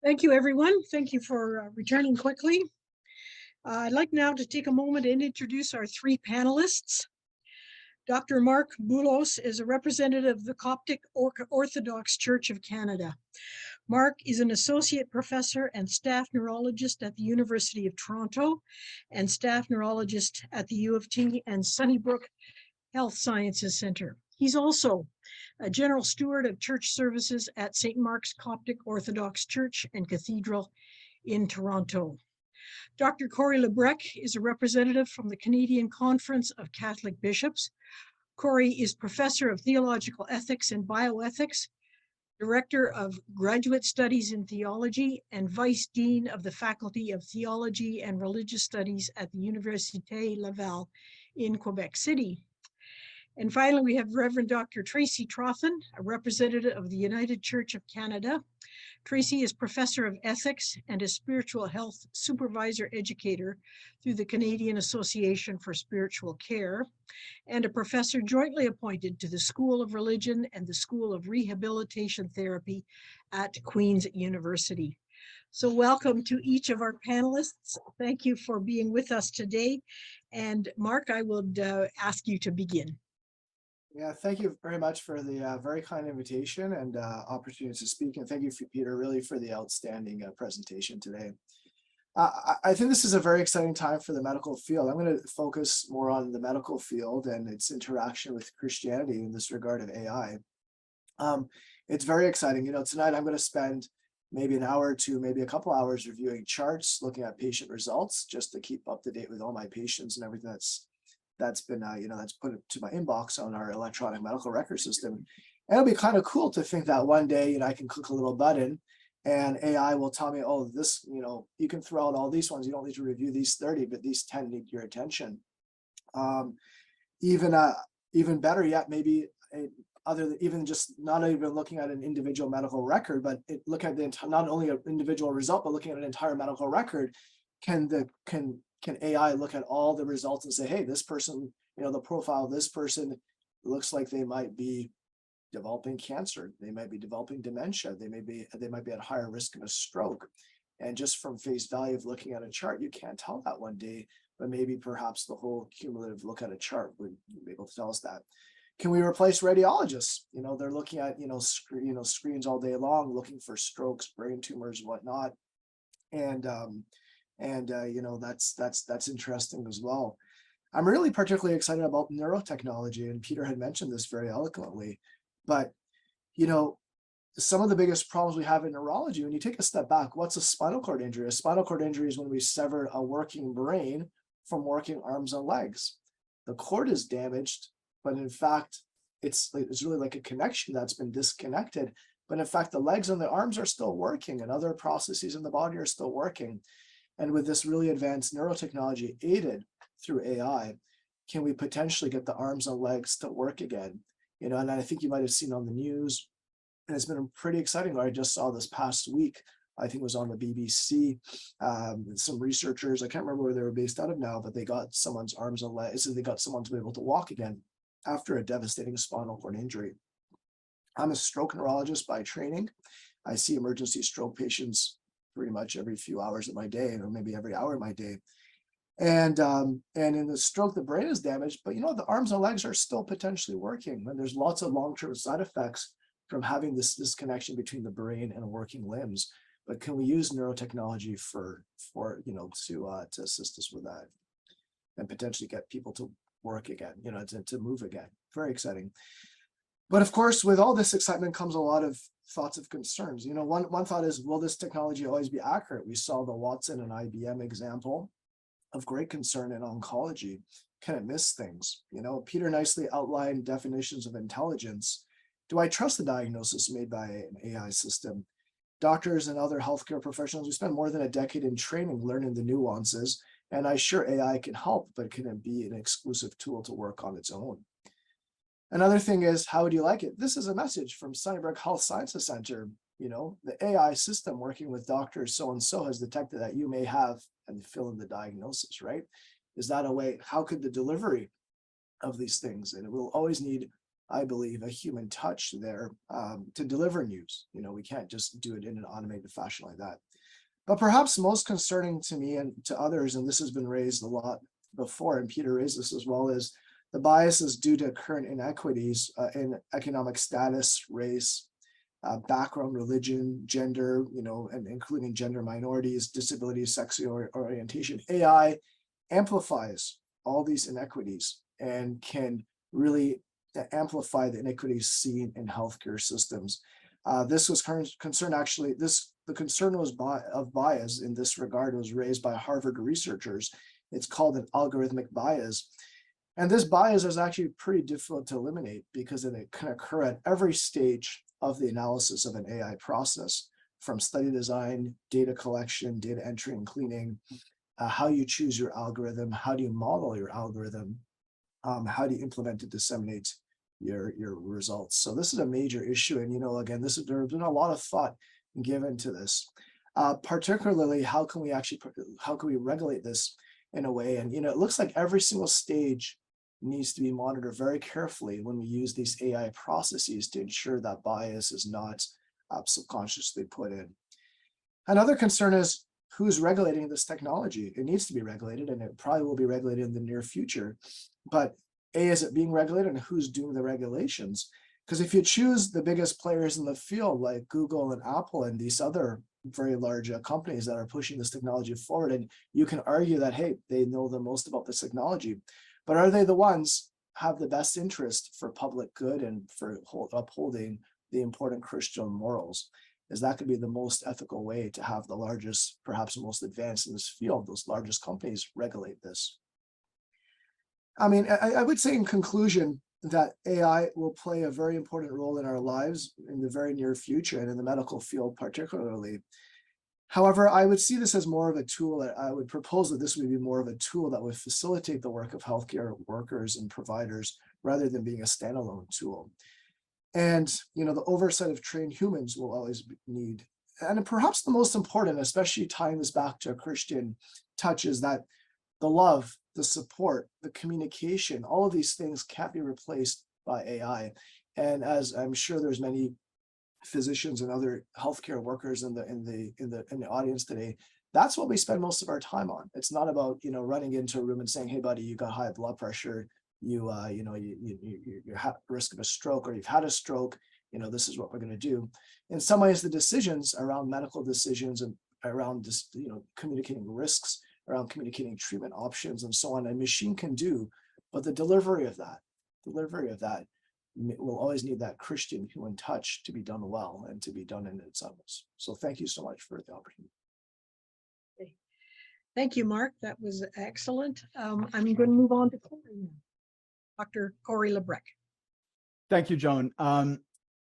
Thank you, everyone. Thank you for returning quickly. I'd like now to take a moment and introduce our three panelists. Dr. Mark Boulos is a representative of the Coptic Orthodox Church of Canada. Mark is an associate professor and staff neurologist at the University of Toronto and staff neurologist at the U of T and Sunnybrook Health Sciences Center. He's also a general steward of church services at St. Mark's Coptic Orthodox Church and Cathedral in Toronto. Dr. Corey Lebrec is a representative from the Canadian Conference of Catholic Bishops. Corey is professor of theological ethics and bioethics, director of graduate studies in theology, and vice dean of the Faculty of Theology and Religious Studies at the Université Laval in Quebec City. And finally, we have Reverend Dr. Tracy Trothan, a representative of the United Church of Canada. Tracy is professor of ethics and a spiritual health supervisor educator through the Canadian Association for Spiritual Care, and a professor jointly appointed to the School of Religion and the School of Rehabilitation Therapy at Queen's University. So welcome to each of our panelists. Thank you for being with us today. And Mark, I would ask you to begin. Yeah, thank you very much for the very kind invitation and opportunity to speak. And thank you, Peter, really for the outstanding presentation today. I think this is a very exciting time for the medical field. I'm going to focus more on the medical field and its interaction with Christianity in this regard of AI. It's very exciting. You know, tonight I'm going to spend maybe an hour or two, maybe a couple hours reviewing charts, looking at patient results, just to keep up to date with all my patients and everything that's been, that's put to my inbox on our electronic medical record system. And it'll be kind of cool to think that one day, I can click a little button and AI will tell me, oh, this, you can throw out all these ones. You don't need to review these 30, but these 10 need your attention. Even better yet, maybe other than even just not even looking at an individual medical record, but looking at not only an individual result, but looking at an entire medical record, can AI look at all the results and say, hey, this person, the profile of this person looks like they might be developing cancer, they might be developing dementia, they might be at higher risk of a stroke. And just from face value of looking at a chart, you can't tell that one day, but maybe perhaps the whole cumulative look at a chart would be able to tell us that. Can we replace radiologists? They're looking at screens all day long, looking for strokes, brain tumors, whatnot, and that's interesting as well. I'm really particularly excited about neurotechnology, and Peter had mentioned this very eloquently. But some of the biggest problems we have in neurology, when you take a step back, what's a spinal cord injury? A spinal cord injury is when we sever a working brain from working arms and legs. The cord is damaged, but in fact, it's really like a connection that's been disconnected. But in fact, the legs and the arms are still working, and other processes in the body are still working. And with this really advanced neurotechnology aided through AI, can we potentially get the arms and legs to work again? And I think you might have seen on the news, and it's been pretty exciting. I just saw this past week, I think it was on the BBC, some researchers, I can't remember where they were based out of now, but they got someone's arms and legs, so they got someone to be able to walk again after a devastating spinal cord injury. I'm a stroke neurologist by training. I see emergency stroke patients pretty much every few hours of my day, or maybe every hour of my day. And in the stroke, the brain is damaged, but the arms and legs are still potentially working. And there's lots of long-term side effects from having this disconnection between the brain and working limbs. But can we use neurotechnology to assist us with that and potentially get people to work again, to move again? Very exciting. But of course, with all this excitement comes a lot of thoughts of concerns. One thought is, will this technology always be accurate? We saw the Watson and IBM example of great concern in oncology. Can it miss things? Peter nicely outlined definitions of intelligence. Do I trust the diagnosis made by an AI system? Doctors and other healthcare professionals, we spend more than a decade in training, learning the nuances, and I'm sure AI can help, but can it be an exclusive tool to work on its own? Another thing is, how would you like it? This is a message from Sunnybrook Health Sciences Center. The AI system working with doctors so-and-so has detected that you may have, and fill in the diagnosis, right? Is that a way? How could the delivery of these things, and it will always need I believe, a human touch there to deliver news. We can't just do it in an automated fashion like that. But perhaps most concerning to me and to others, and this has been raised a lot before, and Peter raised this as well, is the biases due to current inequities in economic status, race, background, religion, gender, and including gender minorities, disabilities, sexual orientation. AI amplifies all these inequities and can really amplify the inequities seen in healthcare systems. This was concern actually, the concern was of bias in this regard was raised by Harvard researchers. It's called an algorithmic bias. And this bias is actually pretty difficult to eliminate because it can occur at every stage of the analysis of an AI process, from study design, data collection, data entry and cleaning, how you choose your algorithm, how do you model your algorithm, how do you implement and disseminate your results. So this is a major issue. And, again, there's been a lot of thought given to this, particularly how can we regulate this in a way? And, it looks like every single stage needs to be monitored very carefully when we use these AI processes to ensure that bias is not subconsciously put in. Another concern is who's regulating this technology. It needs to be regulated, and it probably will be regulated in the near future. But is it being regulated, and who's doing the regulations? Because if you choose the biggest players in the field like Google and Apple and these other very large companies that are pushing this technology forward, and you can argue that, hey, they know the most about this technology, but are they the ones have the best interest for public good and for upholding the important Christian morals? Is that could be the most ethical way to have the largest, perhaps most advanced in this field, those largest companies regulate this? I mean, I would say in conclusion that AI will play a very important role in our lives in the very near future and in the medical field particularly. However, I would see this as more of a tool. I would propose that this would be more of a tool that would facilitate the work of healthcare workers and providers rather than being a standalone tool. And, the oversight of trained humans will always need. And perhaps the most important, especially tying this back to a Christian touch, is that the love, the support, the communication, all of these things can't be replaced by AI. And as I'm sure there's many physicians and other healthcare workers in the audience today, that's what we spend most of our time on. It's not about running into a room and saying, hey buddy, you got high blood pressure, you're at risk of a stroke, or you've had a stroke, this is what we're going to do. In some ways, the decisions around medical decisions and around this, communicating risks, around communicating treatment options and so on, a machine can do, but the delivery of that will always need that Christian human touch to be done well and to be done in its utmost. So thank you so much for the opportunity. Thank you, Mark. That was excellent. I'm going to move on to Corey now. Dr. Corey Lebrecq. Thank you, Joan.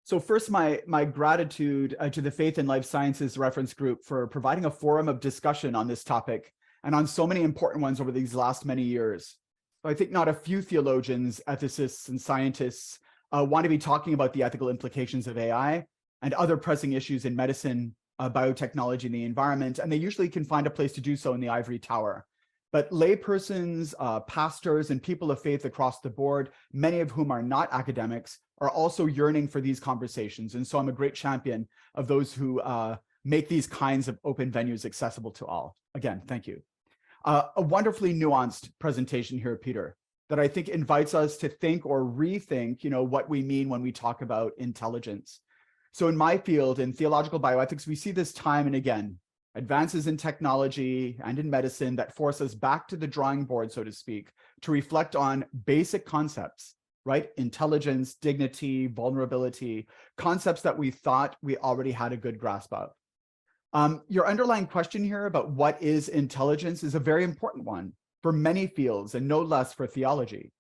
So first, my gratitude to the Faith and Life Sciences Reference Group for providing a forum of discussion on this topic and on so many important ones over these last many years. I think not a few theologians, ethicists, and scientists want to be talking about the ethical implications of AI and other pressing issues in medicine, biotechnology, and the environment, and they usually can find a place to do so in the ivory tower. But laypersons, pastors, and people of faith across the board, many of whom are not academics, are also yearning for these conversations. And so I'm a great champion of those who make these kinds of open venues accessible to all. Again, thank you. A wonderfully nuanced presentation here, Peter, that I think invites us to think or rethink, what we mean when we talk about intelligence. So in my field, in theological bioethics, we see this time and again, advances in technology and in medicine that force us back to the drawing board, so to speak, to reflect on basic concepts, right? Intelligence, dignity, vulnerability, concepts that we thought we already had a good grasp of. Your underlying question here about what is intelligence is a very important one for many fields and no less for theology.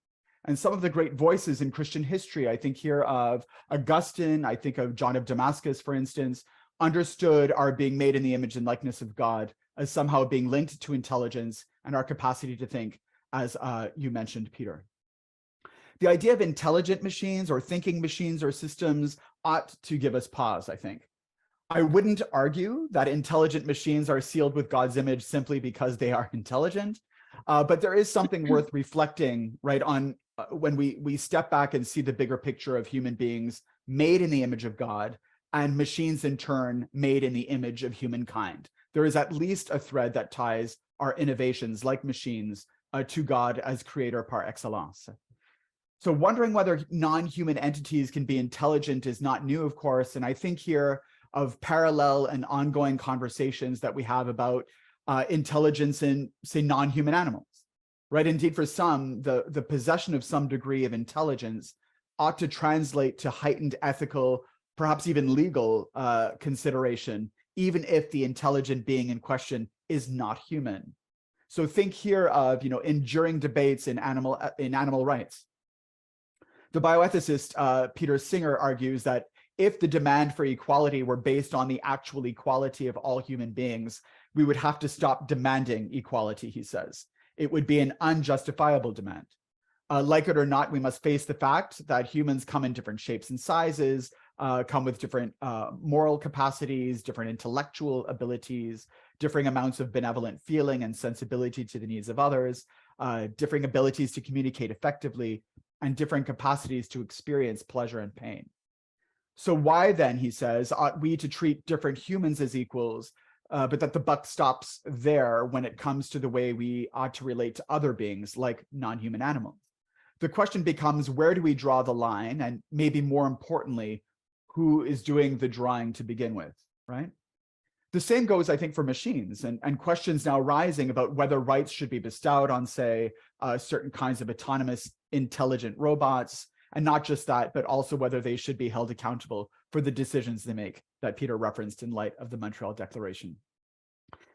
And some of the great voices in Christian history, I think here of Augustine, I think of John of Damascus, for instance, understood our being made in the image and likeness of God as somehow being linked to intelligence and our capacity to think, as you mentioned, Peter. The idea of intelligent machines or thinking machines or systems ought to give us pause, I think. I wouldn't argue that intelligent machines are sealed with God's image simply because they are intelligent, but there is something worth reflecting, right, on when we step back and see the bigger picture of human beings made in the image of God and machines in turn made in the image of humankind. There is at least a thread that ties our innovations like machines to God as creator par excellence. So wondering whether non-human entities can be intelligent is not new, of course. And I think here of parallel and ongoing conversations that we have about intelligence in, say, non-human animals, right? Indeed, for some, the possession of some degree of intelligence ought to translate to heightened ethical, perhaps even legal consideration, even if the intelligent being in question is not human. So think here of, enduring debates in animal rights. The bioethicist Peter Singer argues that if the demand for equality were based on the actual equality of all human beings, we would have to stop demanding equality, he says. It would be an unjustifiable demand. Like it or not, we must face the fact that humans come in different shapes and sizes, come with different moral capacities, different intellectual abilities, differing amounts of benevolent feeling and sensibility to the needs of others, differing abilities to communicate effectively, and different capacities to experience pleasure and pain. So why then, he says, ought we to treat different humans as equals, but that the buck stops there when it comes to the way we ought to relate to other beings like non-human animals? The question becomes, where do we draw the line? And maybe more importantly, who is doing the drawing to begin with, right? The same goes, I think, for machines, and questions now rising about whether rights should be bestowed on, say, certain kinds of autonomous, intelligent robots, and not just that, but also whether they should be held accountable for the decisions they make that Peter referenced in light of the Montreal Declaration.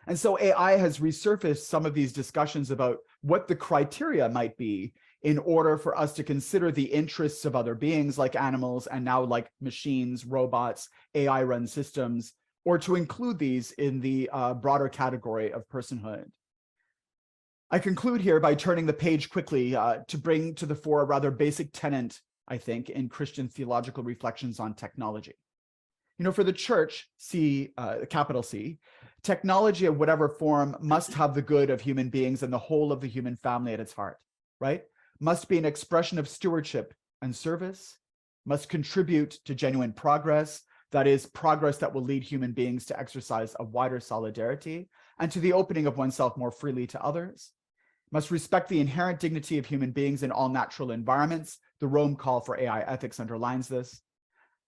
And so AI has resurfaced some of these discussions about what the criteria might be in order for us to consider the interests of other beings like animals and now like machines, robots, AI-run systems, or to include these in the broader category of personhood. I conclude here by turning the page quickly to bring to the fore a rather basic tenet, I think, in Christian theological reflections on technology. For the church, capital C, technology of whatever form must have the good of human beings and the whole of the human family at its heart, right? Must be an expression of stewardship and service, must contribute to genuine progress, that is, progress that will lead human beings to exercise a wider solidarity and to the opening of oneself more freely to others, must respect the inherent dignity of human beings in all natural environments. The Rome call for AI ethics underlines this,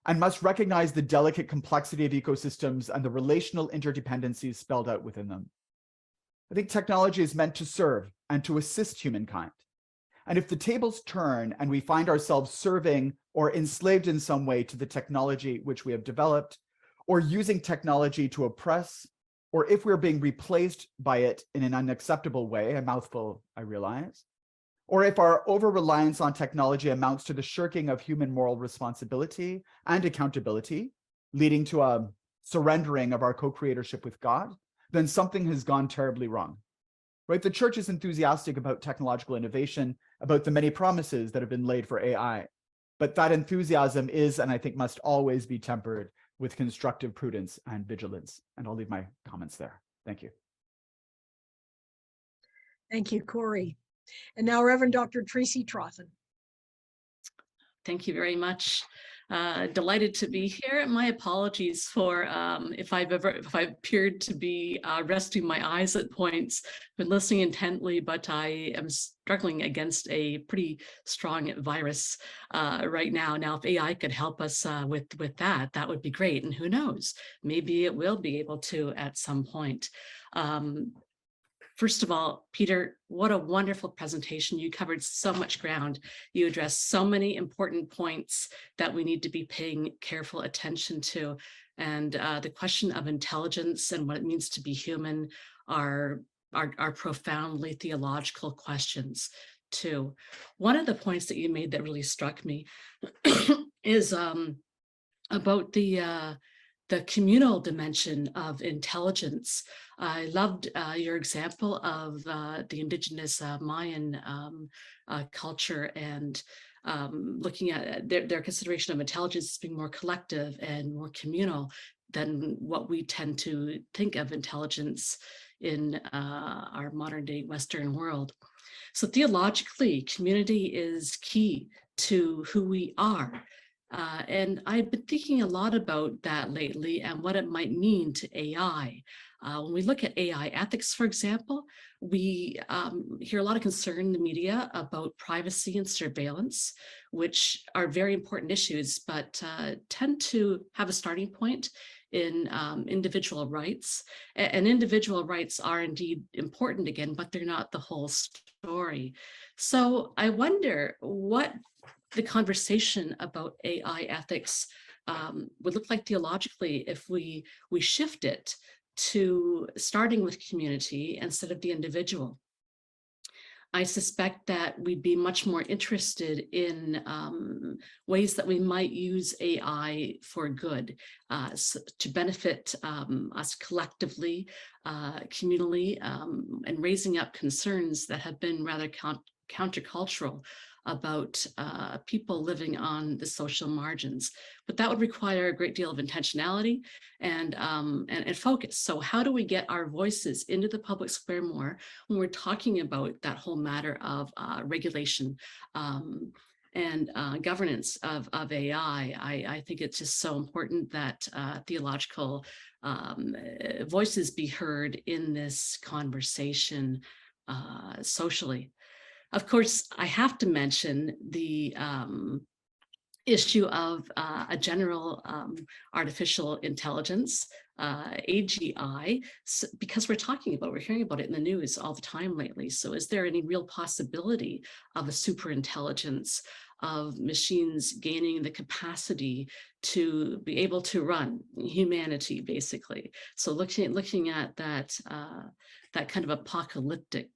and must recognize the delicate complexity of ecosystems and the relational interdependencies spelled out within them. I think technology is meant to serve and to assist humankind. And if the tables turn and we find ourselves serving or enslaved in some way to the technology which we have developed, or using technology to oppress, or if we're being replaced by it in an unacceptable way, a mouthful, I realize, or if our over-reliance on technology amounts to the shirking of human moral responsibility and accountability, leading to a surrendering of our co-creatorship with God, then something has gone terribly wrong. Right? The church is enthusiastic about technological innovation, about the many promises that have been laid for AI. But that enthusiasm is, and I think must always be tempered with constructive prudence and vigilance. And I'll leave my comments there. Thank you. Thank you, Corey. And now Reverend Dr. Tracy Trothan. Thank you very much. Delighted to be here. My apologies for if I've appeared to be resting my eyes at points. Been listening intently, but I am struggling against a pretty strong virus right now. Now, if AI could help us with that, that would be great. And who knows, maybe it will be able to at some point. First of all, Peter, what a wonderful presentation. You covered so much ground. You addressed so many important points that we need to be paying careful attention to. And the question of intelligence and what it means to be human are profoundly theological questions too. One of the points that you made that really struck me is about the communal dimension of intelligence. I loved your example of the indigenous Mayan culture and looking at their consideration of intelligence as being more collective and more communal than what we tend to think of intelligence in our modern day Western world. So theologically, community is key to who we are. And I've been thinking a lot about that lately and what it might mean to AI. When we look at AI ethics, for example, we hear a lot of concern in the media about privacy and surveillance, which are very important issues, but tend to have a starting point in individual rights. And individual rights are indeed important again, but they're not the whole story. So I wonder what the conversation about AI ethics would look like theologically if we shift it to starting with community instead of the individual. I suspect that we'd be much more interested in ways that we might use AI for good, to benefit us collectively, communally, and raising up concerns that have been rather countercultural about people living on the social margins. But that would require a great deal of intentionality and focus. So how do we get our voices into the public square more when we're talking about that whole matter of regulation and governance of AI? I think it's just so important that theological voices be heard in this conversation socially. Of course, I have to mention the issue of a general artificial intelligence, AGI, because we're hearing about it in the news all the time lately. So is there any real possibility of a super intelligence, of machines gaining the capacity to be able to run humanity, basically? So looking at that, that kind of apocalyptic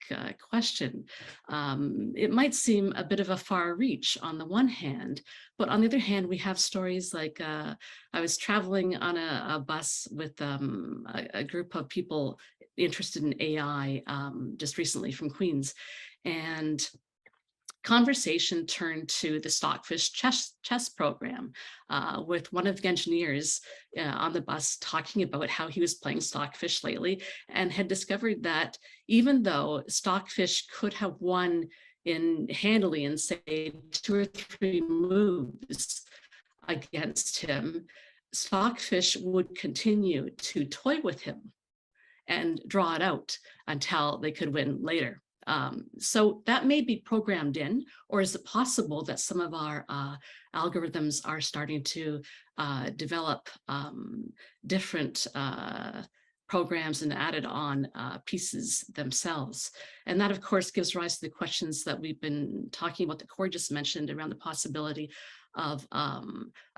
question, it might seem a bit of a far reach on the one hand, but on the other hand, we have stories like I was traveling on a bus with a group of people interested in AI just recently from Queens, and conversation turned to the Stockfish chess program with one of the engineers on the bus talking about how he was playing Stockfish lately and had discovered that even though Stockfish could have won handily in, say, 2 or 3 moves against him, Stockfish would continue to toy with him and draw it out until they could win later. So that may be programmed in, or is it possible that some of our algorithms are starting to develop different programs and added on pieces themselves? And that, of course, gives rise to the questions that we've been talking about, that Corey just mentioned, around the possibility of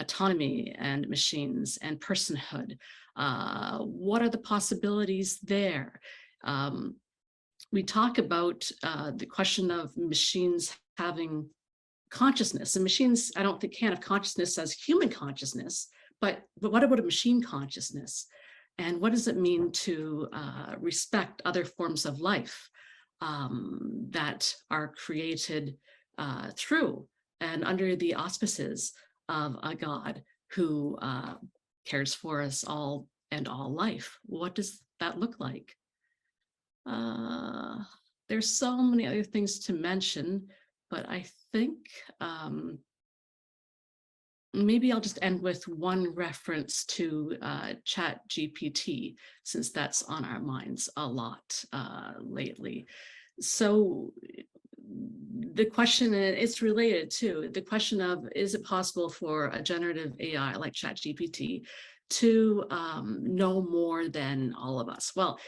autonomy and machines and personhood. What are the possibilities there? We talk about the question of machines having consciousness, and machines, I don't think, can have consciousness as human consciousness, but what about a machine consciousness? And what does it mean to respect other forms of life that are created through and under the auspices of a God who cares for us all and all life? What does that look like? There's so many other things to mention, but I think maybe I'll just end with one reference to ChatGPT, since that's on our minds a lot lately. So the question, and it's related to the question of, is it possible for a generative AI like ChatGPT to know more than all of us? Well,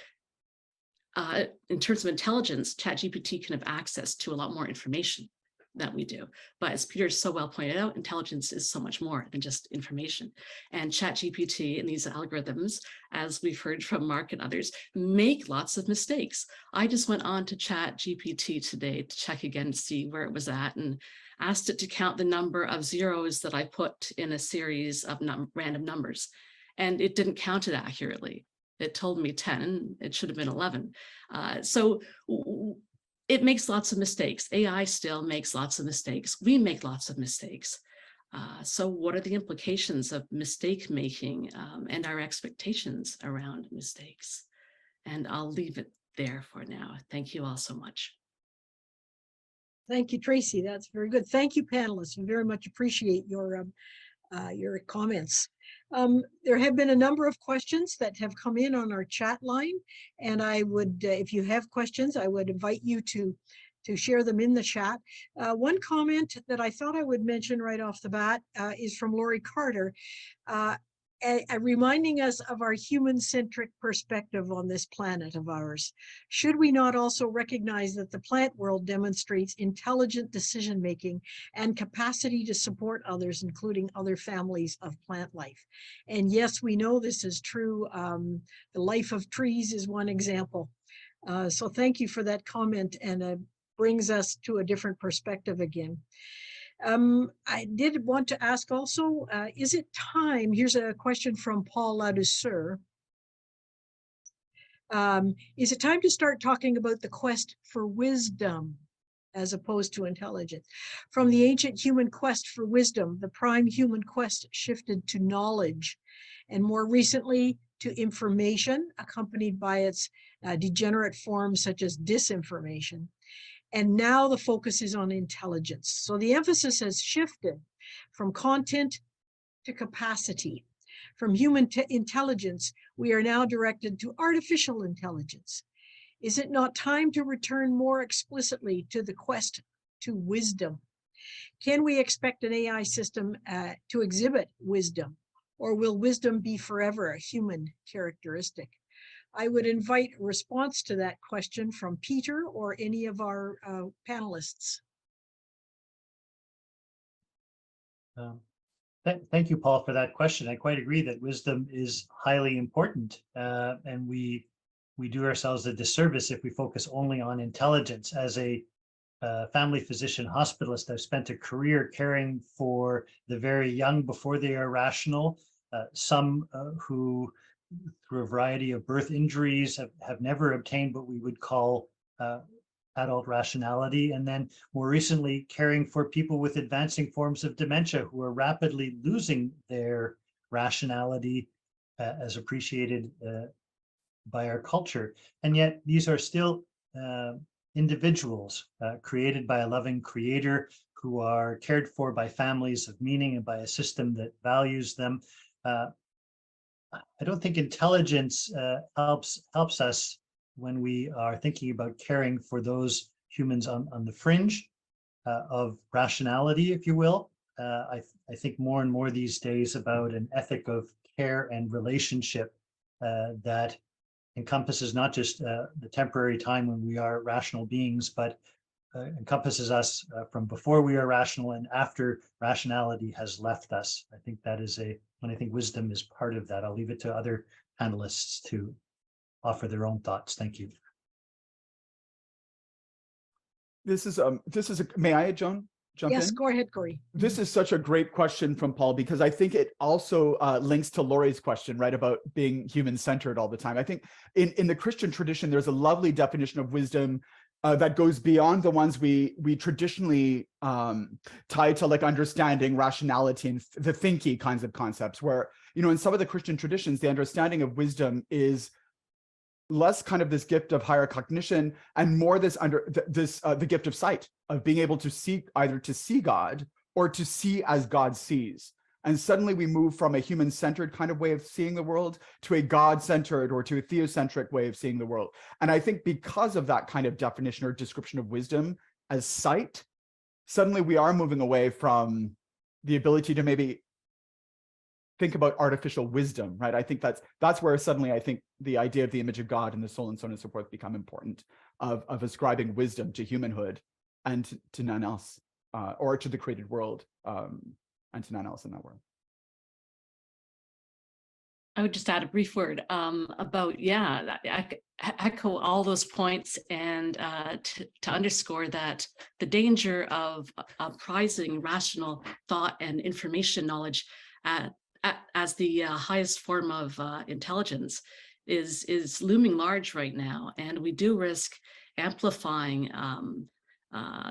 in terms of intelligence, ChatGPT can have access to a lot more information than we do. But as Peter so well pointed out, intelligence is so much more than just information. And ChatGPT and these algorithms, as we've heard from Mark and others, make lots of mistakes. I just went on to ChatGPT today to check again to see where it was at, and asked it to count the number of zeros that I put in a series of random numbers. And it didn't count it accurately. It told me 10, it should have been 11. So it makes lots of mistakes. AI still makes lots of mistakes. We make lots of mistakes. So what are the implications of mistake making and our expectations around mistakes? And I'll leave it there for now. Thank you all so much. Thank you, Tracy. That's very good. Thank you, panelists. We very much appreciate your comments. There have been a number of questions that have come in on our chat line, and I would, if you have questions, I would invite you to share them in the chat. One comment that I thought I would mention right off the bat is from Lori Carter, reminding us of our human-centric perspective on this planet of ours. Should we not also recognize that the plant world demonstrates intelligent decision-making and capacity to support others, including other families of plant life? And yes, we know this is true. The life of trees is one example. So thank you for that comment, and brings us to a different perspective again. I did want to ask also, is it time, here's a question from Paul Ladouceur. Is it time to start talking about the quest for wisdom as opposed to intelligence? From the ancient human quest for wisdom, the prime human quest shifted to knowledge, and more recently to information, accompanied by its degenerate forms such as disinformation. And now the focus is on intelligence. So the emphasis has shifted from content to capacity. From human intelligence, we are now directed to artificial intelligence. Is it not time to return more explicitly to the quest to wisdom? Can we expect an AI system to exhibit wisdom, or will wisdom be forever a human characteristic? I would invite a response to that question from Peter or any of our panelists. Thank you, Paul, for that question. I quite agree that wisdom is highly important, and we do ourselves a disservice if we focus only on intelligence. As a family physician hospitalist, I've spent a career caring for the very young before they are rational, some who through a variety of birth injuries have never obtained what we would call adult rationality, and then more recently caring for people with advancing forms of dementia who are rapidly losing their rationality as appreciated by our culture. And yet these are still individuals created by a loving creator who are cared for by families of meaning and by a system that values them. I don't think intelligence helps us when we are thinking about caring for those humans on the fringe of rationality, if you will. I think more and more these days about an ethic of care and relationship that encompasses not just the temporary time when we are rational beings, but encompasses us from before we are rational and after rationality has left us. I think that is and I think wisdom is part of that. I'll leave it to other panelists to offer their own thoughts. Thank you. May I, Joan, jump in? Yes, go ahead, Corey. This is such a great question from Paul, because I think it also links to Lori's question, right, about being human-centered all the time. I think in the Christian tradition, there's a lovely definition of wisdom that goes beyond the ones we traditionally tie to like understanding, rationality, and the thinky kinds of concepts, where, you know, in some of the Christian traditions, the understanding of wisdom is less kind of this gift of higher cognition and more this the gift of sight, of being able to see, either to see God or to see as God sees. And suddenly we move from a human-centered kind of way of seeing the world to a God-centered or to a theocentric way of seeing the world. And I think because of that kind of definition or description of wisdom as sight, suddenly we are moving away from the ability to maybe think about artificial wisdom, right? I think that's where suddenly I think the idea of the image of God and the soul and so on and so forth become important, of ascribing wisdom to humanhood and to none else, or to the created world, and to none else in that world. I would just add a brief word about, yeah, I echo all those points, and to underscore that the danger of prizing rational thought and information knowledge as the highest form of intelligence is looming large right now. And we do risk amplifying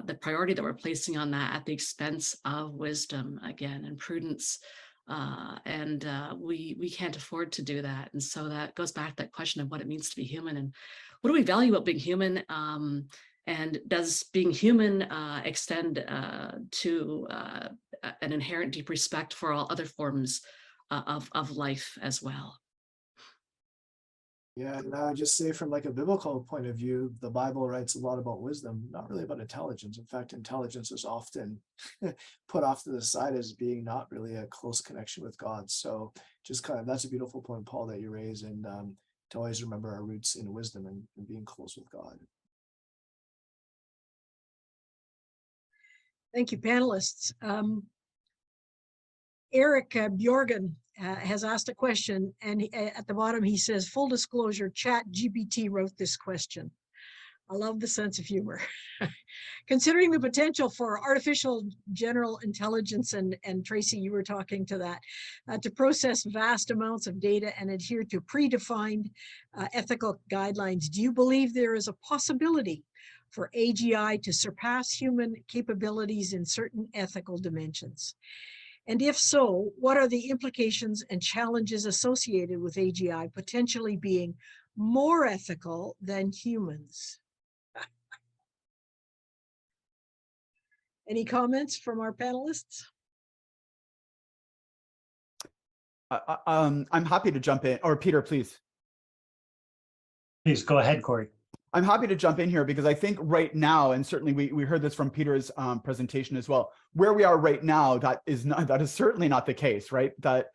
the priority that we're placing on that at the expense of wisdom, again, and prudence. We can't afford to do that. And so that goes back to that question of what it means to be human and what do we value about being human. And does being human extend to an inherent deep respect for all other forms of life as well? Yeah, and I would just say from like a biblical point of view, the Bible writes a lot about wisdom, not really about intelligence. In fact, intelligence is often put off to the side as being not really a close connection with God. So just kind of, that's a beautiful point, Paul, that you raise, and to always remember our roots in wisdom and being close with God. Thank you, panelists. Eric Bjorgen has asked a question, and at the bottom he says, full disclosure, ChatGPT wrote this question. I love the sense of humor. Considering the potential for artificial general intelligence, and Tracy, you were talking to that, to process vast amounts of data and adhere to predefined ethical guidelines, do you believe there is a possibility for AGI to surpass human capabilities in certain ethical dimensions? And if so, what are the implications and challenges associated with AGI potentially being more ethical than humans? Any comments from our panelists? I'm happy to jump in, or Peter, please. Please go ahead, Corey. I'm happy to jump in here because I think right now, and certainly we heard this from Peter's presentation as well, where we are right now, that is certainly not the case, right? That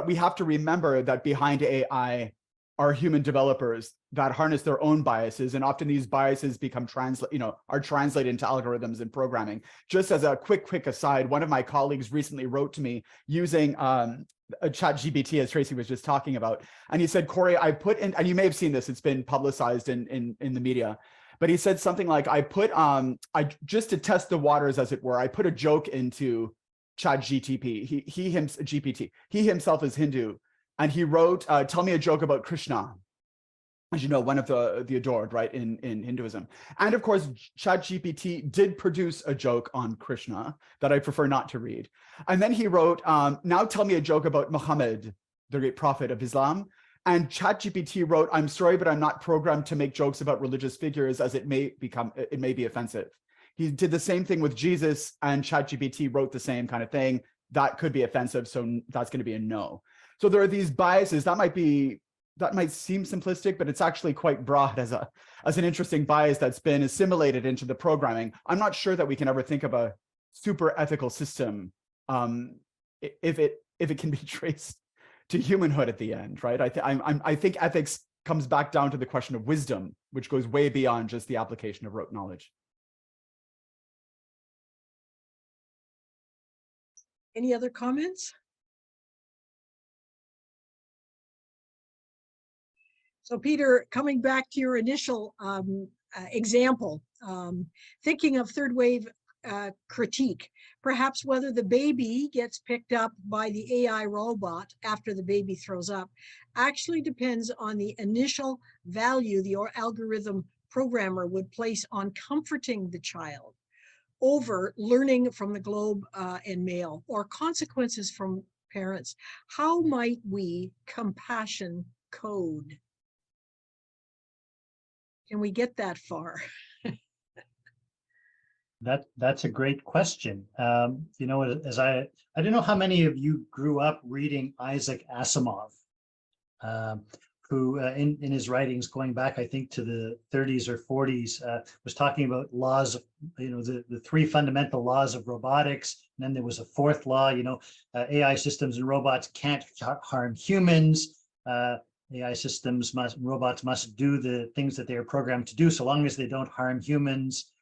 we have to remember that behind AI are human developers that harness their own biases, and often these biases become are translated into algorithms and programming. Just as a quick aside, one of my colleagues recently wrote to me using a ChatGPT, as Tracy was just talking about, and he said, Corey, I put in, and you may have seen this, it's been publicized in the media, but he said something like, I just to test the waters, as it were, I put a joke into ChatGPT. He himself is Hindu, and he wrote, tell me a joke about Krishna, as you know, one of the adored, right, in Hinduism. And of course, ChatGPT did produce a joke on Krishna that I prefer not to read. And then he wrote, now tell me a joke about Muhammad, the great prophet of Islam. And ChatGPT wrote, I'm sorry, but I'm not programmed to make jokes about religious figures, as it may be offensive. He did the same thing with Jesus, and ChatGPT wrote the same kind of thing. That could be offensive, so that's going to be a no. So there are these biases that might seem simplistic, but it's actually quite broad as an interesting bias that's been assimilated into the programming. I'm not sure that we can ever think of a super ethical system if it can be traced to humanhood at the end, right? I think ethics comes back down to the question of wisdom, which goes way beyond just the application of rote knowledge. Any other comments? So Peter, coming back to your initial example, thinking of third wave critique, perhaps whether the baby gets picked up by the AI robot after the baby throws up actually depends on the initial value the algorithm programmer would place on comforting the child over learning from the globe and mail, or consequences from parents. How might we compassion code? Can we get that far? That's a great question. You know, as I don't know how many of you grew up reading Isaac Asimov, who in his writings going back, I think, to the 30s or 40s, was talking about laws of, you know, the three fundamental laws of robotics. And then there was a fourth law, you know, AI systems and robots can't harm humans. AI systems robots must do the things that they are programmed to do, so long as they don't harm humans.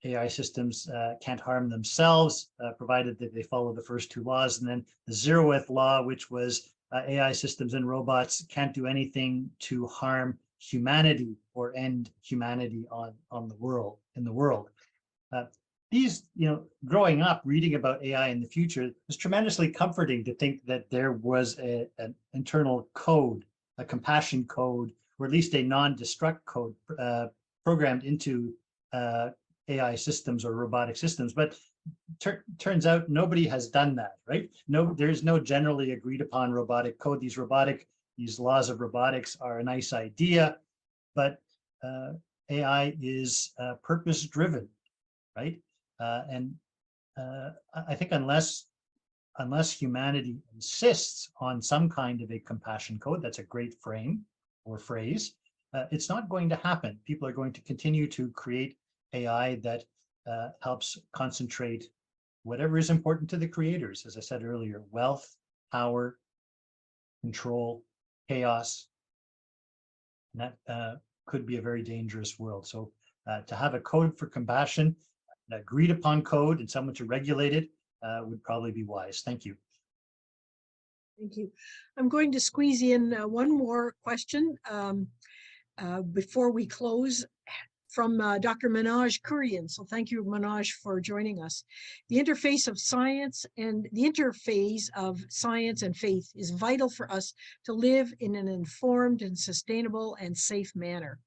AI systems can't harm themselves, provided that they follow the first two laws. And then the zeroth law, which was AI systems and robots can't do anything to harm humanity or end humanity in the world. These, you know, growing up reading about AI in the future, was tremendously comforting to think that there was an internal code, a compassion code, or at least a non-destruct code programmed into AI systems or robotic systems. But turns out nobody has done that, right? No, there's no generally agreed upon robotic code. These laws of robotics are a nice idea, but AI is purpose-driven, right? I think unless humanity insists on some kind of a compassion code, that's a great frame or phrase, it's not going to happen. People are going to continue to create AI that helps concentrate whatever is important to the creators, as I said earlier: wealth, power, control, chaos. And that could be a very dangerous world. So to have a code for compassion, an agreed upon code, and someone to regulate it would probably be wise. Thank you. Thank you. I'm going to squeeze in one more question before we close, from Dr. Manoj Kurian. So thank you, Manoj, for joining us. The interface of science and faith is vital for us to live in an informed and sustainable and safe manner.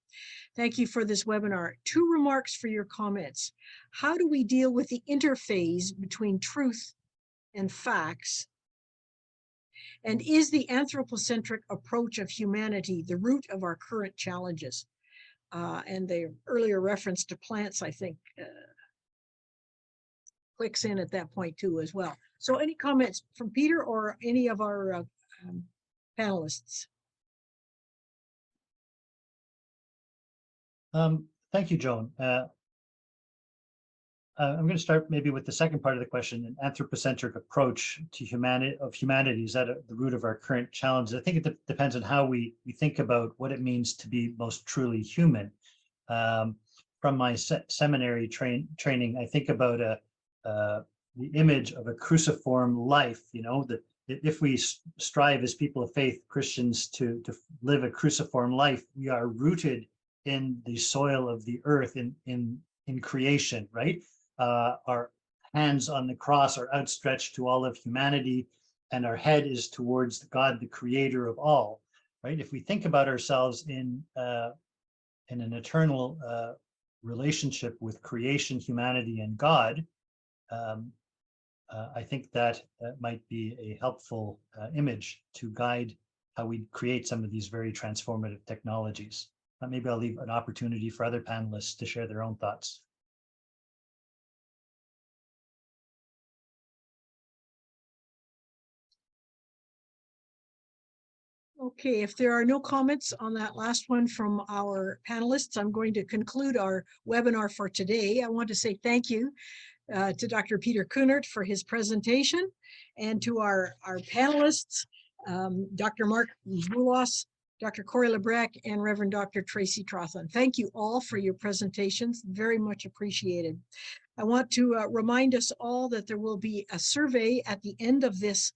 Thank you for this webinar. 2 remarks for your comments. How do we deal with the interface between truth and facts? And is the anthropocentric approach of humanity the root of our current challenges? And the earlier reference to plants, I think, clicks in at that point too as well. So any comments from Peter or any of our panelists? Thank you, Joan. I'm going to start maybe with the second part of the question: an anthropocentric approach to humanity. Is that the root of our current challenges? I think it depends on how we think about what it means to be most truly human. From my seminary training, I think about the image of a cruciform life. You know, that if we strive as people of faith, Christians, to live a cruciform life, we are rooted in the soil of the earth, in creation, right? Our hands on the cross are outstretched to all of humanity, and our head is towards God, the creator of all, right? If we think about ourselves in an eternal relationship with creation, humanity, and God, I think that might be a helpful image to guide how we create some of these very transformative technologies. Maybe I'll leave an opportunity for other panelists to share their own thoughts. Okay, if there are no comments on that last one from our panelists, I'm going to conclude our webinar for today. I want to say thank you to Dr. Peter Kunert for his presentation, and to our panelists, Dr. Mark Boulos, Dr. Corey Lebrecq, and Reverend Dr. Tracy Trothan. Thank you all for your presentations, very much appreciated. I want to remind us all that there will be a survey at the end of this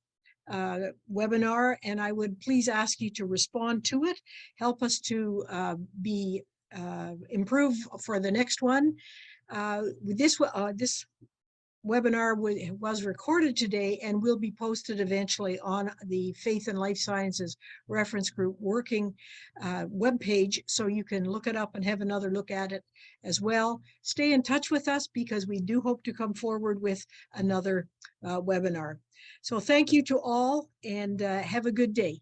webinar, and I would please ask you to respond to it. Help us to improve for the next one. This webinar was recorded today and will be posted eventually on the Faith and Life Sciences Reference Group working webpage, so you can look it up and have another look at it as well. Stay in touch with us, because we do hope to come forward with another webinar. So thank you to all, and have a good day.